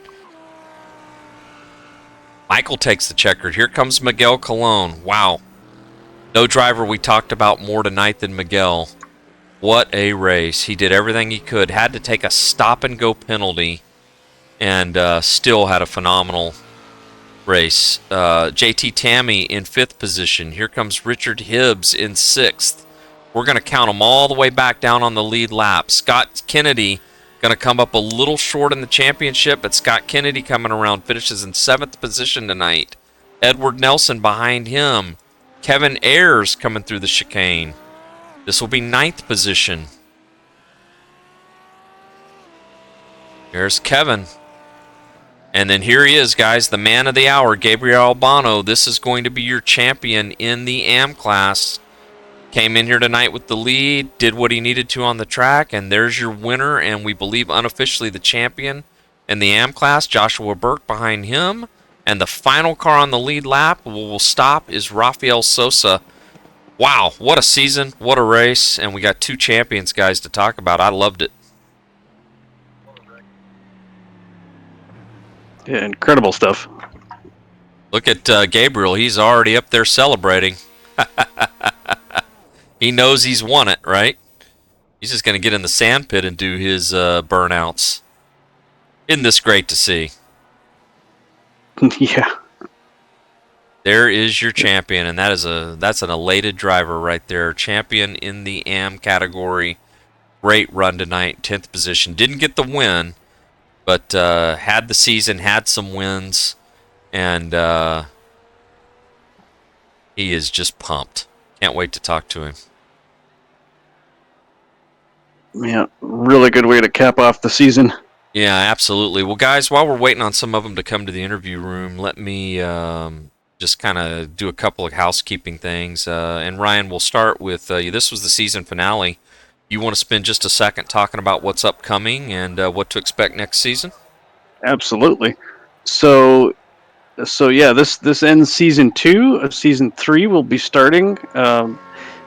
Michael takes the checkered. Here comes Miguel Colon. Wow. No driver we talked about more tonight than Miguel. What a race. He did everything he could. Had to take a stop-and-go penalty and still had a phenomenal race. JT Tammy in 5th position. Here comes Richard Hibbs in 6th. We're going to count them all the way back down on the lead lap. Scott Kennedy going to come up a little short in the championship, but Scott Kennedy coming around finishes in 7th position tonight. Edward Nelson behind him. Kevin Ayers coming through the chicane. This will be 9th position. There's Kevin. And then here he is, guys, the man of the hour, Gabriel Albano. This is going to be your champion in the AM class. Came in here tonight with the lead, did what he needed to on the track, and there's your winner, and we believe unofficially the champion in the AM class, Joshua Burke behind him. And the final car on the lead lap will stop is Rafael Sosa. Wow, what a season, what a race, and we got two champions, guys, to talk about. I loved it. Yeah, incredible stuff. Look at Gabriel. He's already up there celebrating. He knows he's won it, right? He's just going to get in the sand pit and do his burnouts. Isn't this great to see? Yeah. There is your champion, and that's an elated driver right there. Champion in the AM category. Great run tonight, 10th position. Didn't get the win, but had the season, had some wins, and he is just pumped. Can't wait to talk to him. Yeah, really good way to cap off the season. Yeah, absolutely. Well, guys, while we're waiting on some of them to come to the interview room, let me just kind of do a couple of housekeeping things. And Ryan, we'll start with this was the season finale. You want to spend just a second talking about what's upcoming and what to expect next season? Absolutely. So yeah, this ends season 2. Season 3 will be starting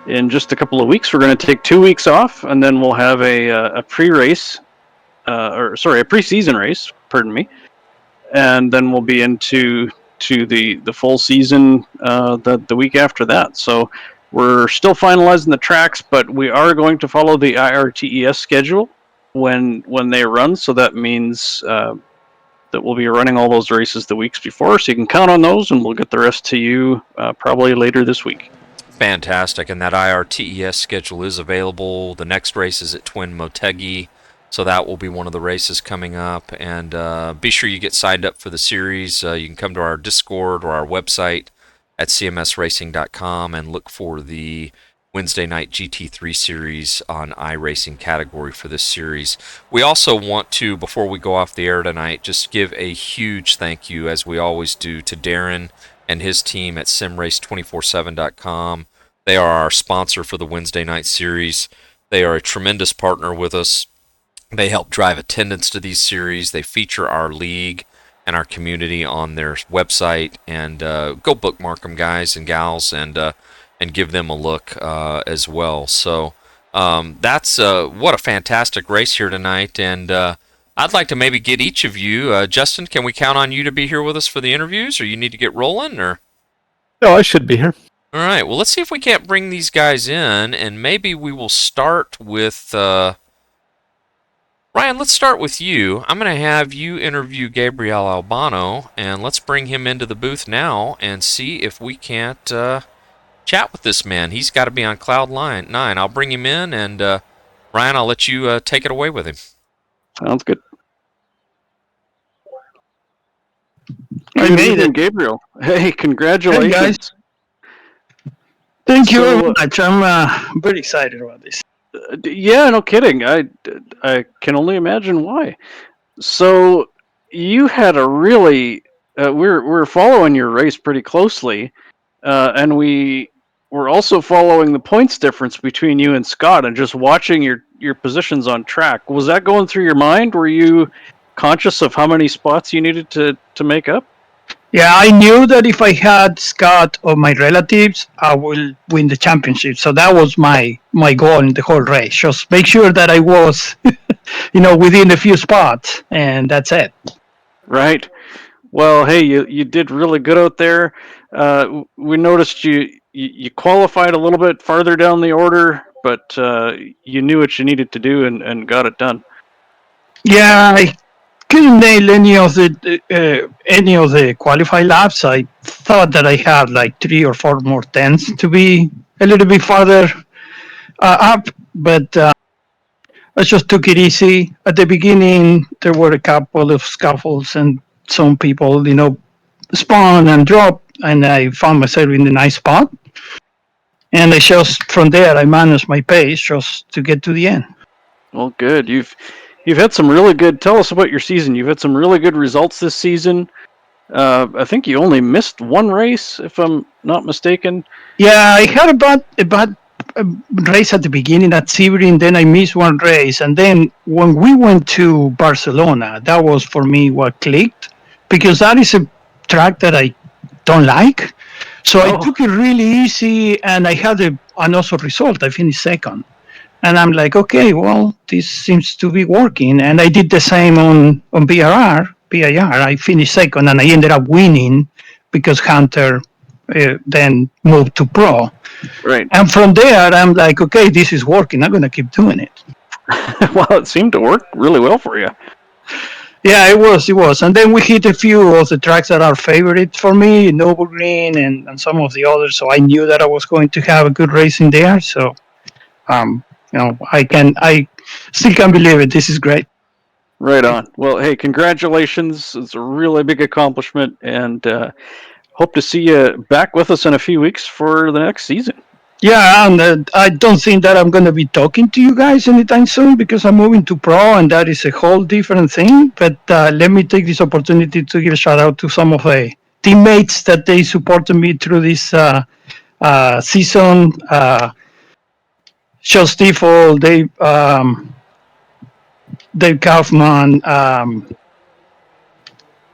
in just a couple of weeks. We're going to take 2 weeks off, and then we'll have a pre-race, a preseason race. Pardon me, and then we'll be into the full season the week after that. So we're still finalizing the tracks, but we are going to follow the IRTES schedule when they run. So that means that we'll be running all those races the weeks before. So you can count on those, and we'll get the rest to you probably later this week. Fantastic, and that IRTES schedule is available. The next race is at Twin Motegi, so that will be one of the races coming up. And be sure you get signed up for the series. You can come to our Discord or our website at cmsracing.com and look for the Wednesday night GT3 series on iRacing category for this series. We also want to, before we go off the air tonight, just give a huge thank you, as we always do, to Darren and his team at simrace247.com. They are our sponsor for the Wednesday night series. They are a tremendous partner with us. They help drive attendance to these series. They feature our league and our community on their website. And go bookmark them, guys and gals, and give them a look as well. So that's what a fantastic race here tonight. And I'd like to maybe get each of you. Justin, can we count on you to be here with us for the interviews, or you need to get rolling? Or No, I should be here. All right. Well, let's see if we can't bring these guys in, and maybe we will start with Ryan. Let's start with you. I'm going to have you interview Gabriel Albano, and let's bring him into the booth now and see if we can't chat with this man. He's got to be on cloud nine. I'll bring him in, and Ryan, I'll let you take it away with him. Sounds good. I made it, Gabriel. Hey, congratulations. Hey, guys. Thank you very much. I'm very excited about this. Yeah, no kidding. I can only imagine why. So you had a really we're following your race pretty closely, and we were also following the points difference between you and Scott, and just watching your positions on track. Was that going through your mind? Were you conscious of how many spots you needed to make up? Yeah, I knew that if I had Scott or my relatives, I will win the championship. So that was my goal in the whole race. Just make sure that I was, within a few spots, and that's it. Right. Well, hey, you did really good out there. We noticed you qualified a little bit farther down the order, but you knew what you needed to do and got it done. Yeah, I couldn't nail any of the qualified laps. I thought that I had like 3 or 4 more tenths to be a little bit farther up, but I just took it easy. At the beginning, there were a couple of scuffles and some people, spawn and drop, and I found myself in a nice spot. And I just, from there, I managed my pace just to get to the end. Well, good. You've had some really good. Tell us about your season. You've had some really good results this season. I think you only missed one race, if I'm not mistaken. Yeah, I had a bad race at the beginning at Sebring, then I missed one race, and then when we went to Barcelona, that was for me what clicked, because that is a track that I don't like. So I took it really easy, and I had an awesome result. I finished second. And I'm like, okay, well, this seems to be working. And I did the same on BIR. I finished second, and I ended up winning because Hunter then moved to pro. Right. And from there, I'm like, okay, this is working. I'm going to keep doing it. Well, it seemed to work really well for you. Yeah, it was. And then we hit a few of the tracks that are favorites for me, Nürburgring and some of the others. So I knew that I was going to have a good race in there. So, I still can't believe it. This is great. Right on. Well, hey, congratulations. It's a really big accomplishment, and hope to see you back with us in a few weeks for the next season. Yeah, and I don't think that I'm going to be talking to you guys anytime soon because I'm moving to pro, and that is a whole different thing. But let me take this opportunity to give a shout out to some of the teammates that they supported me through this season. Sean Stiefel, Dave Kaufman,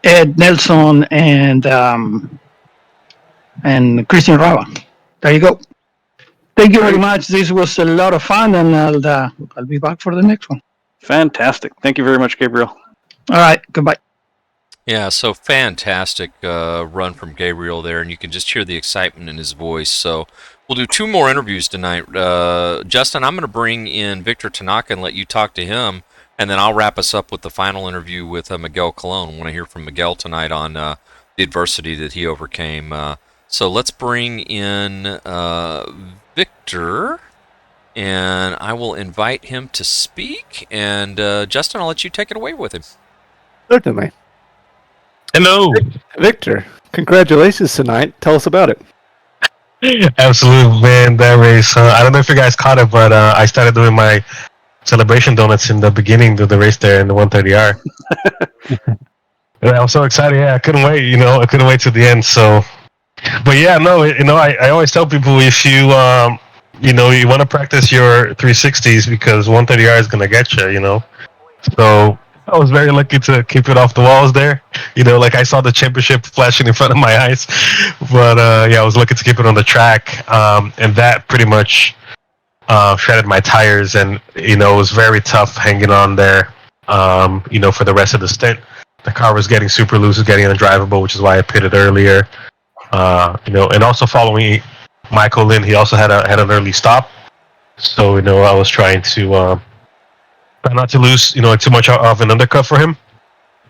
Ed Nelson, and Christian Rava. There you go. Thank you very much. This was a lot of fun, and I'll be back for the next one. Fantastic. Thank you very much, Gabriel. All right. Goodbye. Yeah, so fantastic run from Gabriel there, and you can just hear the excitement in his voice. So we'll do 2 more interviews tonight. Justin, I'm going to bring in Victor Tanaka and let you talk to him, and then I'll wrap us up with the final interview with Miguel Colon. I want to hear from Miguel tonight on the adversity that he overcame. So let's bring in Victor, and I will invite him to speak. And Justin, I'll let you take it away with him. Certainly. Hello. Victor, congratulations tonight. Tell us about it. Absolutely, man. That race. I don't know if you guys caught it, but I started doing my celebration donuts in the beginning of the race there in the 130R. I was so excited. Yeah, I couldn't wait. I couldn't wait to the end. So, but yeah, no. I always tell people if you you want to practice your 360s because 130R is gonna get you. So I was very lucky to keep it off the walls there. Like I saw the championship flashing in front of my eyes. But I was lucky to keep it on the track. And that pretty much shredded my tires, and it was very tough hanging on there. For the rest of the stint, the car was getting super loose, was getting undrivable, which is why I pitted earlier. And also following Michael Lynn, he also had an early stop. So I was trying to try not to lose too much of an undercut for him.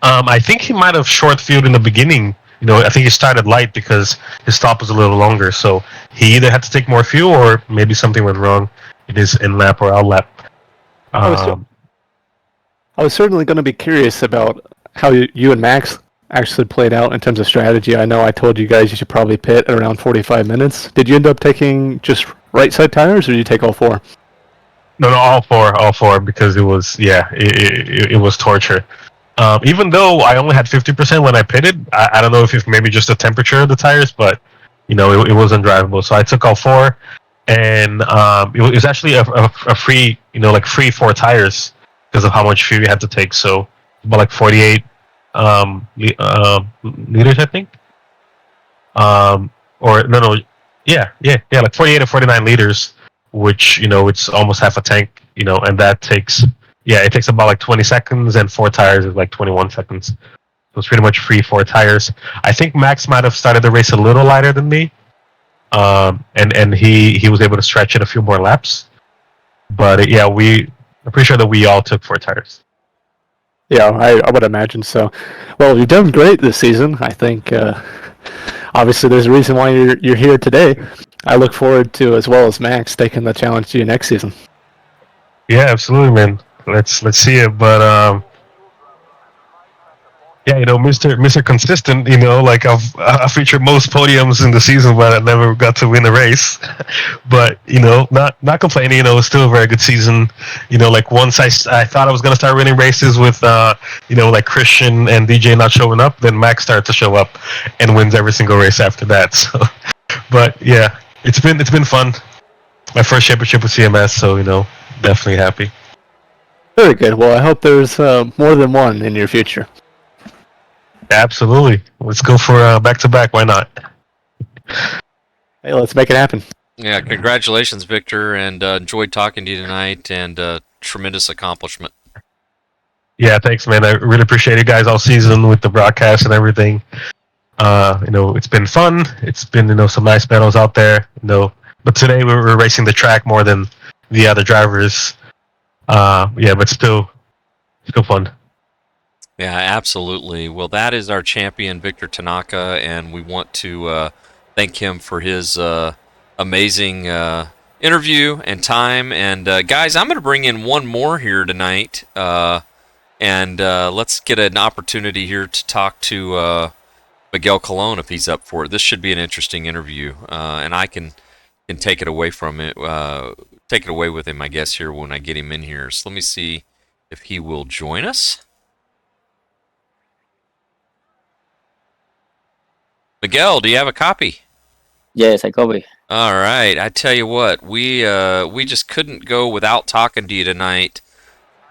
I think he might have short field in the beginning. I think he started light because his stop was a little longer. So he either had to take more fuel or maybe something went wrong in his in lap or out lap. I was certainly going to be curious about how you and Max actually played out in terms of strategy. I know I told you guys you should probably pit at around 45 minutes. Did you end up taking just right side tires, or did you take all four? No, all four, because it was it was torture. Even though I only had 50% when I pitted, I don't know if it's maybe just the temperature of the tires, but it was undrivable. So I took all four, and it was actually a free free four tires because of how much fuel you had to take. So about like 48 liters, I think. Or no, yeah, like 48 or 49 liters, which it's almost half a tank, and that takes it takes about like 20 seconds, and four tires is like 21 seconds. So it's pretty much free four tires. I think Max might have started the race a little lighter than me, and he was able to stretch it a few more laps. But I'm pretty sure that we all took four tires. Yeah, I would imagine so. Well, you've done great this season. I think obviously there's a reason why you're here today. I look forward to, as well as Max, taking the challenge to you next season. Yeah, absolutely, man. Let's see it. But Mr. Consistent, like I featured most podiums in the season, but I never got to win a race. But not complaining. It was still a very good season. Like once I thought I was gonna start winning races with like Christian and DJ not showing up, then Max started to show up and wins every single race after that. So, but yeah, it's been fun. My first championship with CMS, so definitely happy. Very good. Well, I hope there's more than one in your future. Absolutely. Let's go for back-to-back. Why not? Hey, let's make it happen. Yeah, congratulations, Victor, and enjoyed talking to you tonight, and tremendous accomplishment. Yeah, thanks, man. I really appreciate you guys all season with the broadcast and everything. It's been fun. It's been, some nice battles out there, But today we were racing the track more than the other drivers. But still fun. Yeah, absolutely. Well, that is our champion, Victor Tanaka, and we want to thank him for his amazing interview and time. And guys, I'm going to bring in one more here tonight, and let's get an opportunity here to talk to Miguel Colon if he's up for it. This should be an interesting interview, and I can take it away from it. Take it away with him, I guess, here when I get him in here. So let me see if he will join us. Miguel, do you have a copy? Yes, I copy. All right. I tell you what, we just couldn't go without talking to you tonight.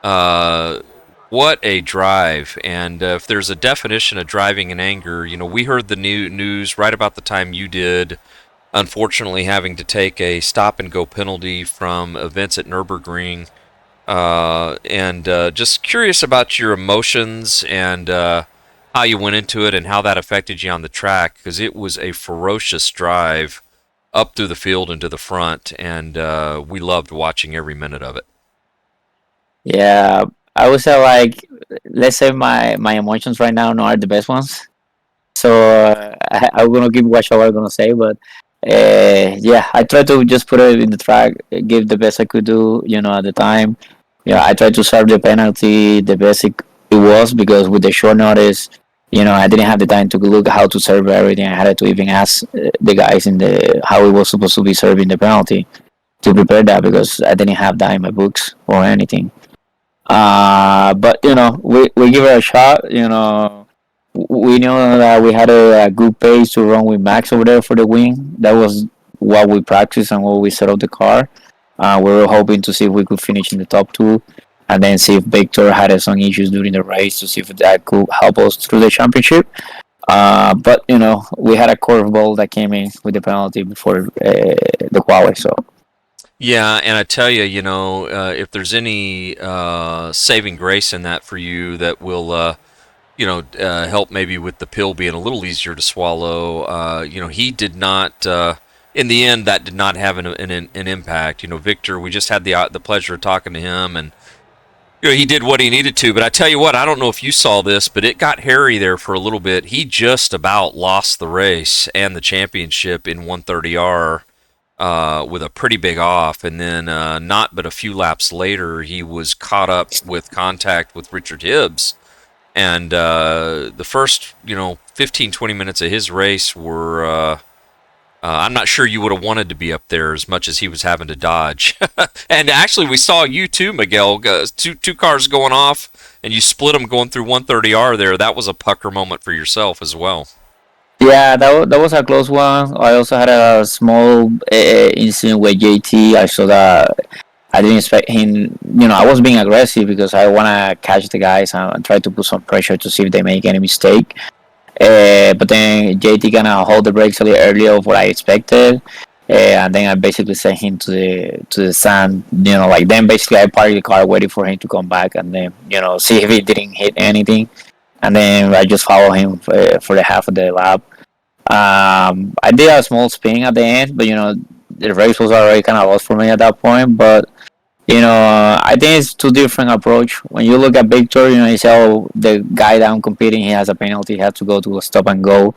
What a drive. And if there's a definition of driving in anger, we heard the news right about the time you did, unfortunately having to take a stop-and-go penalty from events at Nürburgring. And just curious about your emotions and how you went into it and how that affected you on the track, because it was a ferocious drive up through the field and to the front, and we loved watching every minute of it. Yeah, I would say, like, let's say my emotions right now are the best ones. So I'm going to keep watch what I'm going to say, but I tried to just put it in the track, give the best I could do, at the time. Yeah, I tried to serve the penalty the best it was, because with the short notice, I didn't have the time to look how to serve everything. I had to even ask the guys how it was supposed to be serving the penalty to prepare that, because I didn't have that in my books or anything. But we give it a shot. We know that we had a good pace to run with Max over there for the win. That was what we practiced and what we set up the car. We were hoping to see if we could finish in the top two, and then see if Victor had some issues during the race, to see if that could help us through the championship. But we had a curveball that came in with the penalty before the quali. So yeah, and I tell you, if there's any saving grace in that for you that will help maybe with the pill being a little easier to swallow. He did not. in the end, that did not have an impact. Victor, we just had the pleasure of talking to him, and he did what he needed to. But I tell you what, I don't know if you saw this, but it got hairy there for a little bit. He just about lost the race and the championship in 130R with a pretty big off, and then not but a few laps later, he was caught up with contact with Richard Hibbs. And the first, 15, 20 minutes of his race were, I'm not sure you would have wanted to be up there as much as he was having to dodge. And actually, we saw you too, Miguel. Two cars going off, and you split them going through 130R there. That was a pucker moment for yourself as well. Yeah, that was a close one. I also had a small incident with JT. I saw that I didn't expect him. I was being aggressive because I want to catch the guys and try to put some pressure to see if they make any mistake. But then JT kind of hold the brakes a little earlier of what I expected, and then I basically sent him to the sand. Then basically I parked the car waiting for him to come back, and then see if he didn't hit anything, and then I just followed him for the half of the lap. I did a small spin at the end, but the race was already kind of lost for me at that point. But I think it's two different approach. When you look at Victor, you say, oh, the guy that I'm competing, he has a penalty, he has to go to a stop and go.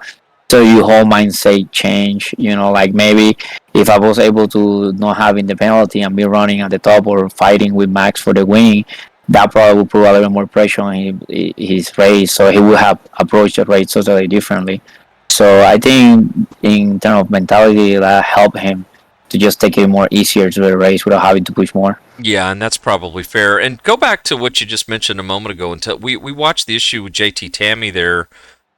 So your whole mindset change. Maybe if I was able to not having the penalty and be running at the top or fighting with Max for the win, that probably would put a little more pressure on his race. So he would have approached the race totally differently. So I think in terms of mentality, that helped him to just take it more easier to the race without having to push more. Yeah, and that's probably fair. And go back to what you just mentioned a moment ago. We watched the issue with JT Tammy there.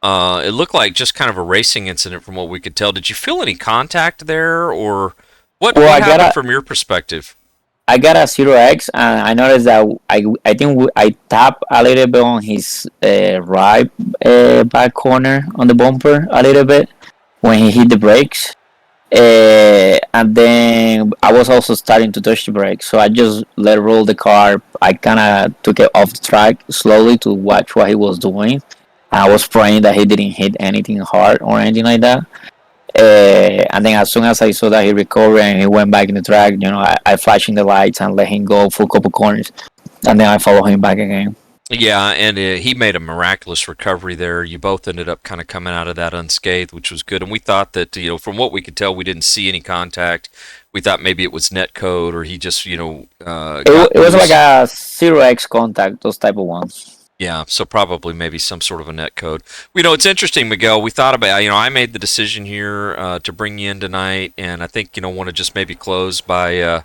It looked like just kind of a racing incident from what we could tell. Did you feel any contact there, or what happened from your perspective? I got a 0x, and I noticed that I think I tapped a little bit on his right back corner on the bumper a little bit when he hit the brakes. And then I was also starting to touch the brakes, so I just let roll the car. I kind of took it off the track slowly to watch what he was doing. I was praying that he didn't hit anything hard or anything like that. And then as soon as I saw that he recovered and he went back in the track, I flashed in the lights and let him go for a couple corners, and then I followed him back again. Yeah, and he made a miraculous recovery there. You both ended up kind of coming out of that unscathed, which was good. And we thought that, from what we could tell, we didn't see any contact. We thought maybe it was net code, or he just, it was like a 0x contact, those type of ones. Yeah, so probably maybe some sort of a net code. It's interesting, Miguel. We thought about, I made the decision here to bring you in tonight, and I think, want to just maybe close by,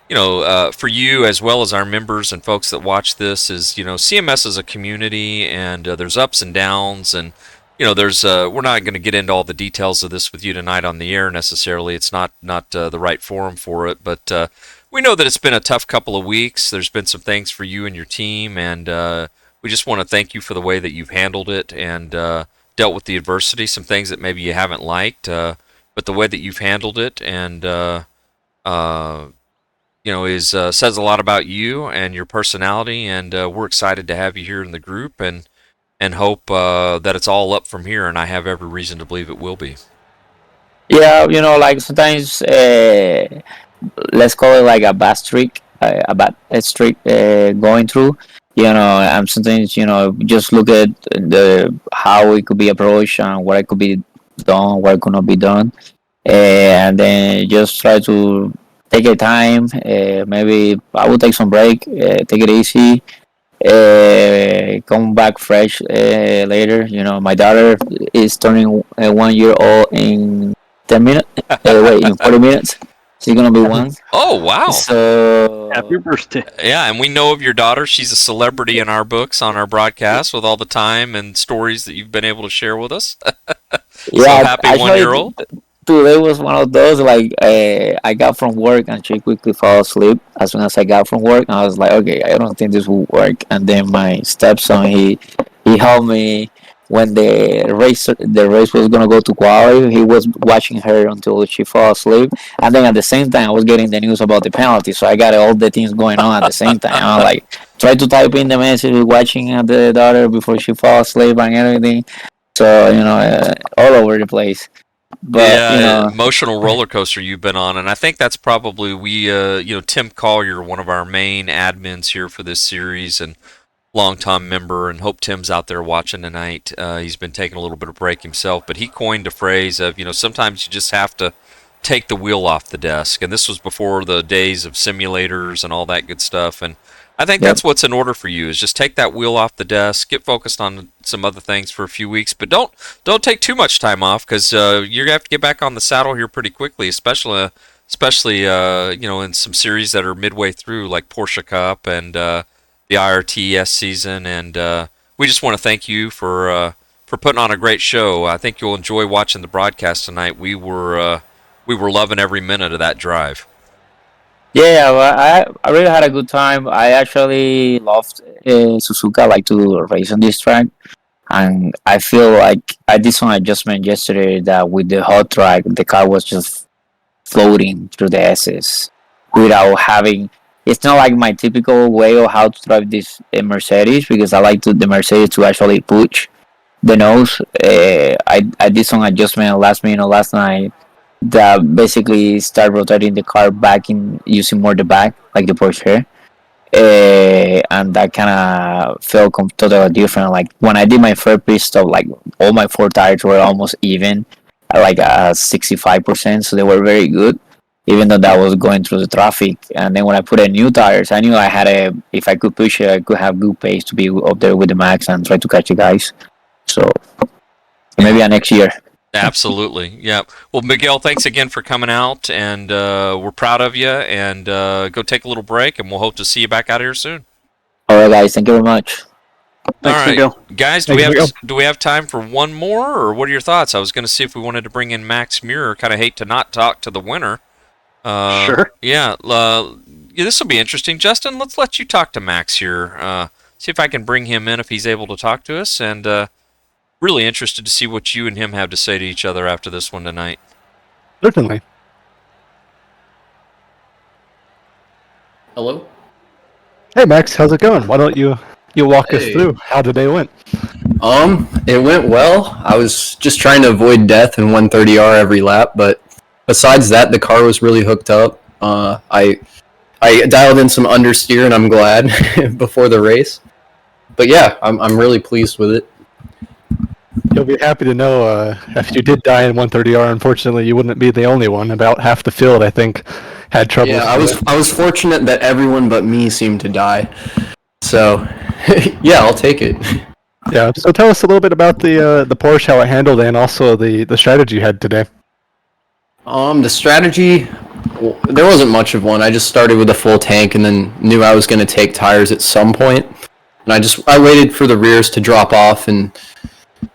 for you as well as our members and folks that watch this is, CMS is a community, and there's ups and downs, and, there's, we're not going to get into all the details of this with you tonight on the air necessarily. It's not the right forum for it, but we know that it's been a tough couple of weeks. There's been some things for you and your team, and we just want to thank you for the way that you've handled it and dealt with the adversity, some things that maybe you haven't liked, but the way that you've handled it and, says a lot about you and your personality, and we're excited to have you here in the group and hope that it's all up from here, and I have every reason to believe it will be. Yeah, sometimes, let's call it like a bad streak, going through. And sometimes, just look at how it could be approached and what it could be done, what could not be done, and then just try to take your time. Maybe I will take some break, take it easy, come back fresh later. My daughter is turning 1 year old in 10 minutes. In 40 minutes. She's gonna be 1. Oh, wow. So happy birthday. Yeah, and we know of your daughter. She's a celebrity in our books, on our broadcast, with all the time and stories that you've been able to share with us. Yeah, so happy 1 year old. Today was one of those, I got from work and she quickly fell asleep as soon as I got from work, and I was like, okay, I don't think this will work. And then my stepson, he helped me when the race was gonna go to quality. He was watching her until she fell asleep, and then at the same time I was getting the news about the penalty, so I got all the things going on at the same time. I was try to type in the message, watching the daughter before she fell asleep and everything. So all over the place. But emotional roller coaster you've been on, and I think that's probably Tim Collier, one of our main admins here for this series, and longtime member, and hope Tim's out there watching tonight. He's been taking a little bit of break himself, but he coined a phrase of, sometimes you just have to take the wheel off the desk, and this was before the days of simulators and all that good stuff, and I think that's what's in order for you, is just take that wheel off the desk, get focused on some other things for a few weeks, but don't take too much time off, because you're going to have to get back on the saddle here pretty quickly, especially in some series that are midway through, like Porsche Cup and the IRTS season, and we just want to thank you for putting on a great show. I think you'll enjoy watching the broadcast tonight. We were loving every minute of that drive. Yeah, well, I really had a good time. I actually loved Suzuka. I like to race on this track, and I feel like I did some adjustment yesterday that with the hot track, the car was just floating through the S's without having. It's not like my typical way of how to drive this Mercedes, because I like the Mercedes to actually push the nose. I did some adjustment last night that basically start rotating the car back in using more the back, like the Porsche, and that kind of felt totally different. Like when I did my first pit stop, like all my 4 tires were almost even at like 65%, so they were very good, even though that was going through the traffic. And then when I put in new tires, I knew I had if I could push it, I could have good pace to be up there with the max and try to catch the guys. So maybe next year. Absolutely, yeah. Well, Miguel, thanks again for coming out, and we're proud of you. And go take a little break, and we'll hope to see you back out here soon. All right, guys. Thank you very much. Thanks, all right, Miguel. Guys. Do we have time for one more, or what are your thoughts? I was going to see if we wanted to bring in Max Muir. Kind of hate to not talk to the winner. Sure. Yeah. This will be interesting, Justin. Let's let you talk to Max here. See if I can bring him in if he's able to talk to us, and. Really interested to see what you and him have to say to each other after this one tonight. Certainly. Hello? Hey Max, how's it going? Why don't you walk us through how today went? It went well. I was just trying to avoid death in 130R every lap, but besides that, the car was really hooked up. I dialed in some understeer, and I'm glad before the race. But yeah, I'm really pleased with it. You'll be happy to know if you did die in 130R, unfortunately, you wouldn't be the only one. About half the field, I think, had trouble. Yeah, I was fortunate that everyone but me seemed to die. So, yeah, I'll take it. Yeah. So tell us a little bit about the Porsche, how it handled, and also the strategy you had today. The strategy, there wasn't much of one. I just started with a full tank, and then knew I was going to take tires at some point. And I waited for the rears to drop off, and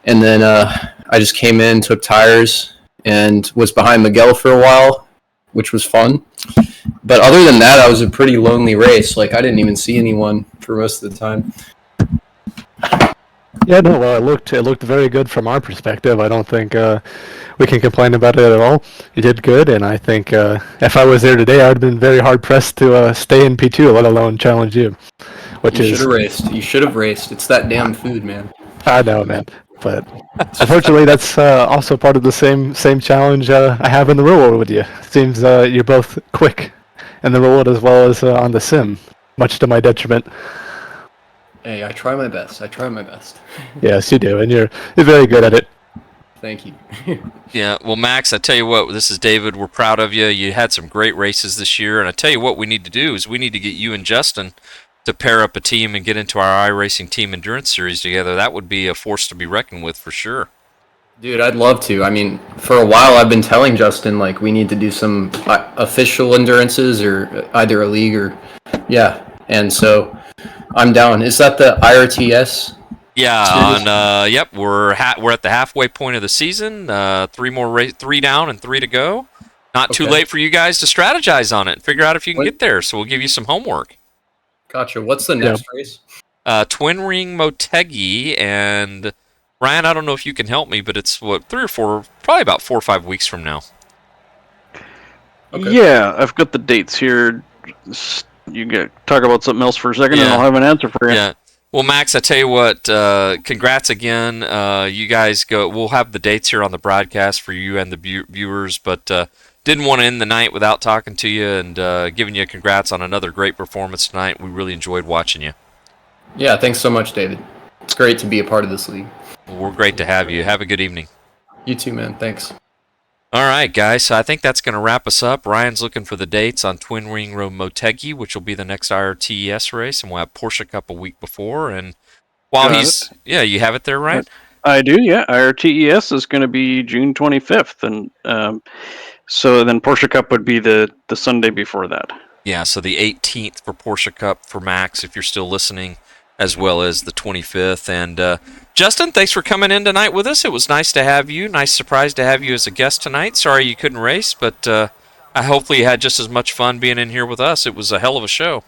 then I just came in, took tires, and was behind Miguel for a while, which was fun. But other than that, I was a pretty lonely race. Like, I didn't even see anyone for most of the time. Yeah, no, well, it looked very good from our perspective. I don't think we can complain about it at all. You did good, and I think if I was there today, I would have been very hard-pressed to stay in P2, let alone challenge you. You should have raced. You should have raced. It's that damn food, man. I know, man. But unfortunately, that's also part of the same challenge I have in the real world with you. Seems you're both quick in the real world as well as on the sim, much to my detriment. Hey, I try my best. Yes, you do, and you're very good at it. Thank you. Yeah, well, Max, I tell you what, this is David. We're proud of you. You had some great races this year, and I tell you what we need to do is we need to get you and Justin to pair up a team and get into our iRacing Team Endurance Series together. That would be a force to be reckoned with for sure. Dude, I'd love to. I mean, for a while I've been telling Justin, like, we need to do some official endurances or either a league or... Yeah, and so I'm down. Is that the IRTS? Yeah, yep, we're at the halfway point of the season. 3 down and 3 to go. Not too late for you guys to strategize on it and figure out if you can get there, so we'll give you some homework. Gotcha. What's the next race? Twin Ring Motegi, and Ryan, I don't know if you can help me, but it's 3 or 4, probably about 4 or 5 weeks from now. Okay. Yeah, I've got the dates here. You talk about something else for a second, and I'll have an answer for you. Yeah. Well, Max, I tell you what, congrats again. You guys go. We'll have the dates here on the broadcast for you and the viewers, but didn't want to end the night without talking to you and giving you congrats on another great performance tonight. We really enjoyed watching you. Yeah, thanks so much, David. It's great to be a part of this league. Well, we're great to have you. Have a good evening. You too, man. Thanks. All right, guys. So I think that's going to wrap us up. Ryan's looking for the dates on Twin Ring Road Motegi, which will be the next IRTES race, and we'll have Porsche Cup a week before. And while you have it there, Ryan. I do. Yeah, IRTES is going to be June 25th, and so then Porsche Cup would be the Sunday before that. Yeah, so the 18th for Porsche Cup for Max, if you're still listening, as well as the 25th. And Justin, thanks for coming in tonight with us. It was nice to have you. Nice surprise to have you as a guest tonight. Sorry you couldn't race, but I hopefully you had just as much fun being in here with us. It was a hell of a show.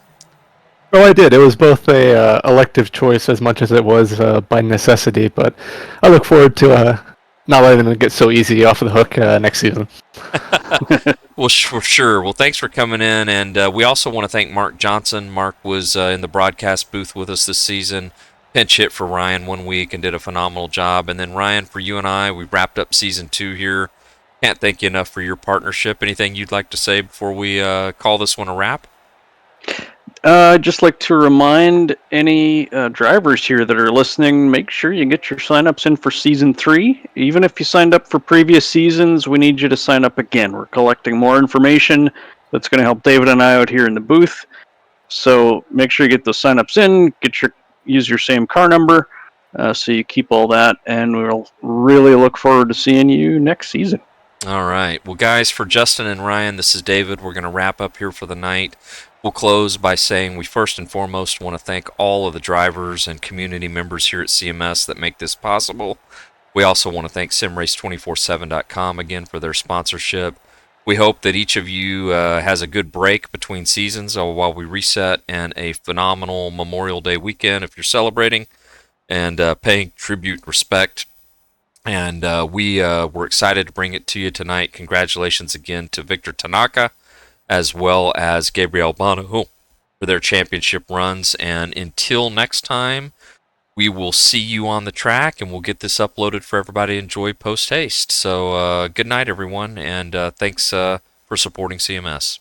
Well, I did. It was both a elective choice as much as it was by necessity, but I look forward to not letting them get so easy off of the hook next season. Well, for sure. Well, thanks for coming in, and we also want to thank Mark Johnson. Mark was in the broadcast booth with us this season, pinch hit for Ryan one week and did a phenomenal job. And then Ryan, for you and I, we wrapped up season 2 here. Can't thank you enough for your partnership. Anything you'd like to say before we call this one a wrap? I'd just like to remind any drivers here that are listening, make sure you get your signups in for Season 3. Even if you signed up for previous seasons, we need you to sign up again. We're collecting more information that's going to help David and I out here in the booth. So make sure you get those signups in, use your same car number, so you keep all that, and we'll really look forward to seeing you next season. All right. Well, guys, for Justin and Ryan, this is David. We're going to wrap up here for the night. We'll close by saying we first and foremost want to thank all of the drivers and community members here at CMS that make this possible. We also want to thank simrace247.com again for their sponsorship. We hope that each of you has a good break between seasons while we reset, and a phenomenal Memorial Day weekend if you're celebrating and paying tribute and respect. And we're excited to bring it to you tonight. Congratulations again to Victor Tanaka, as well as Gabriel Albano for their championship runs. And until next time, we will see you on the track, and we'll get this uploaded for everybody to enjoy post-haste. So good night, everyone, and thanks for supporting CMS.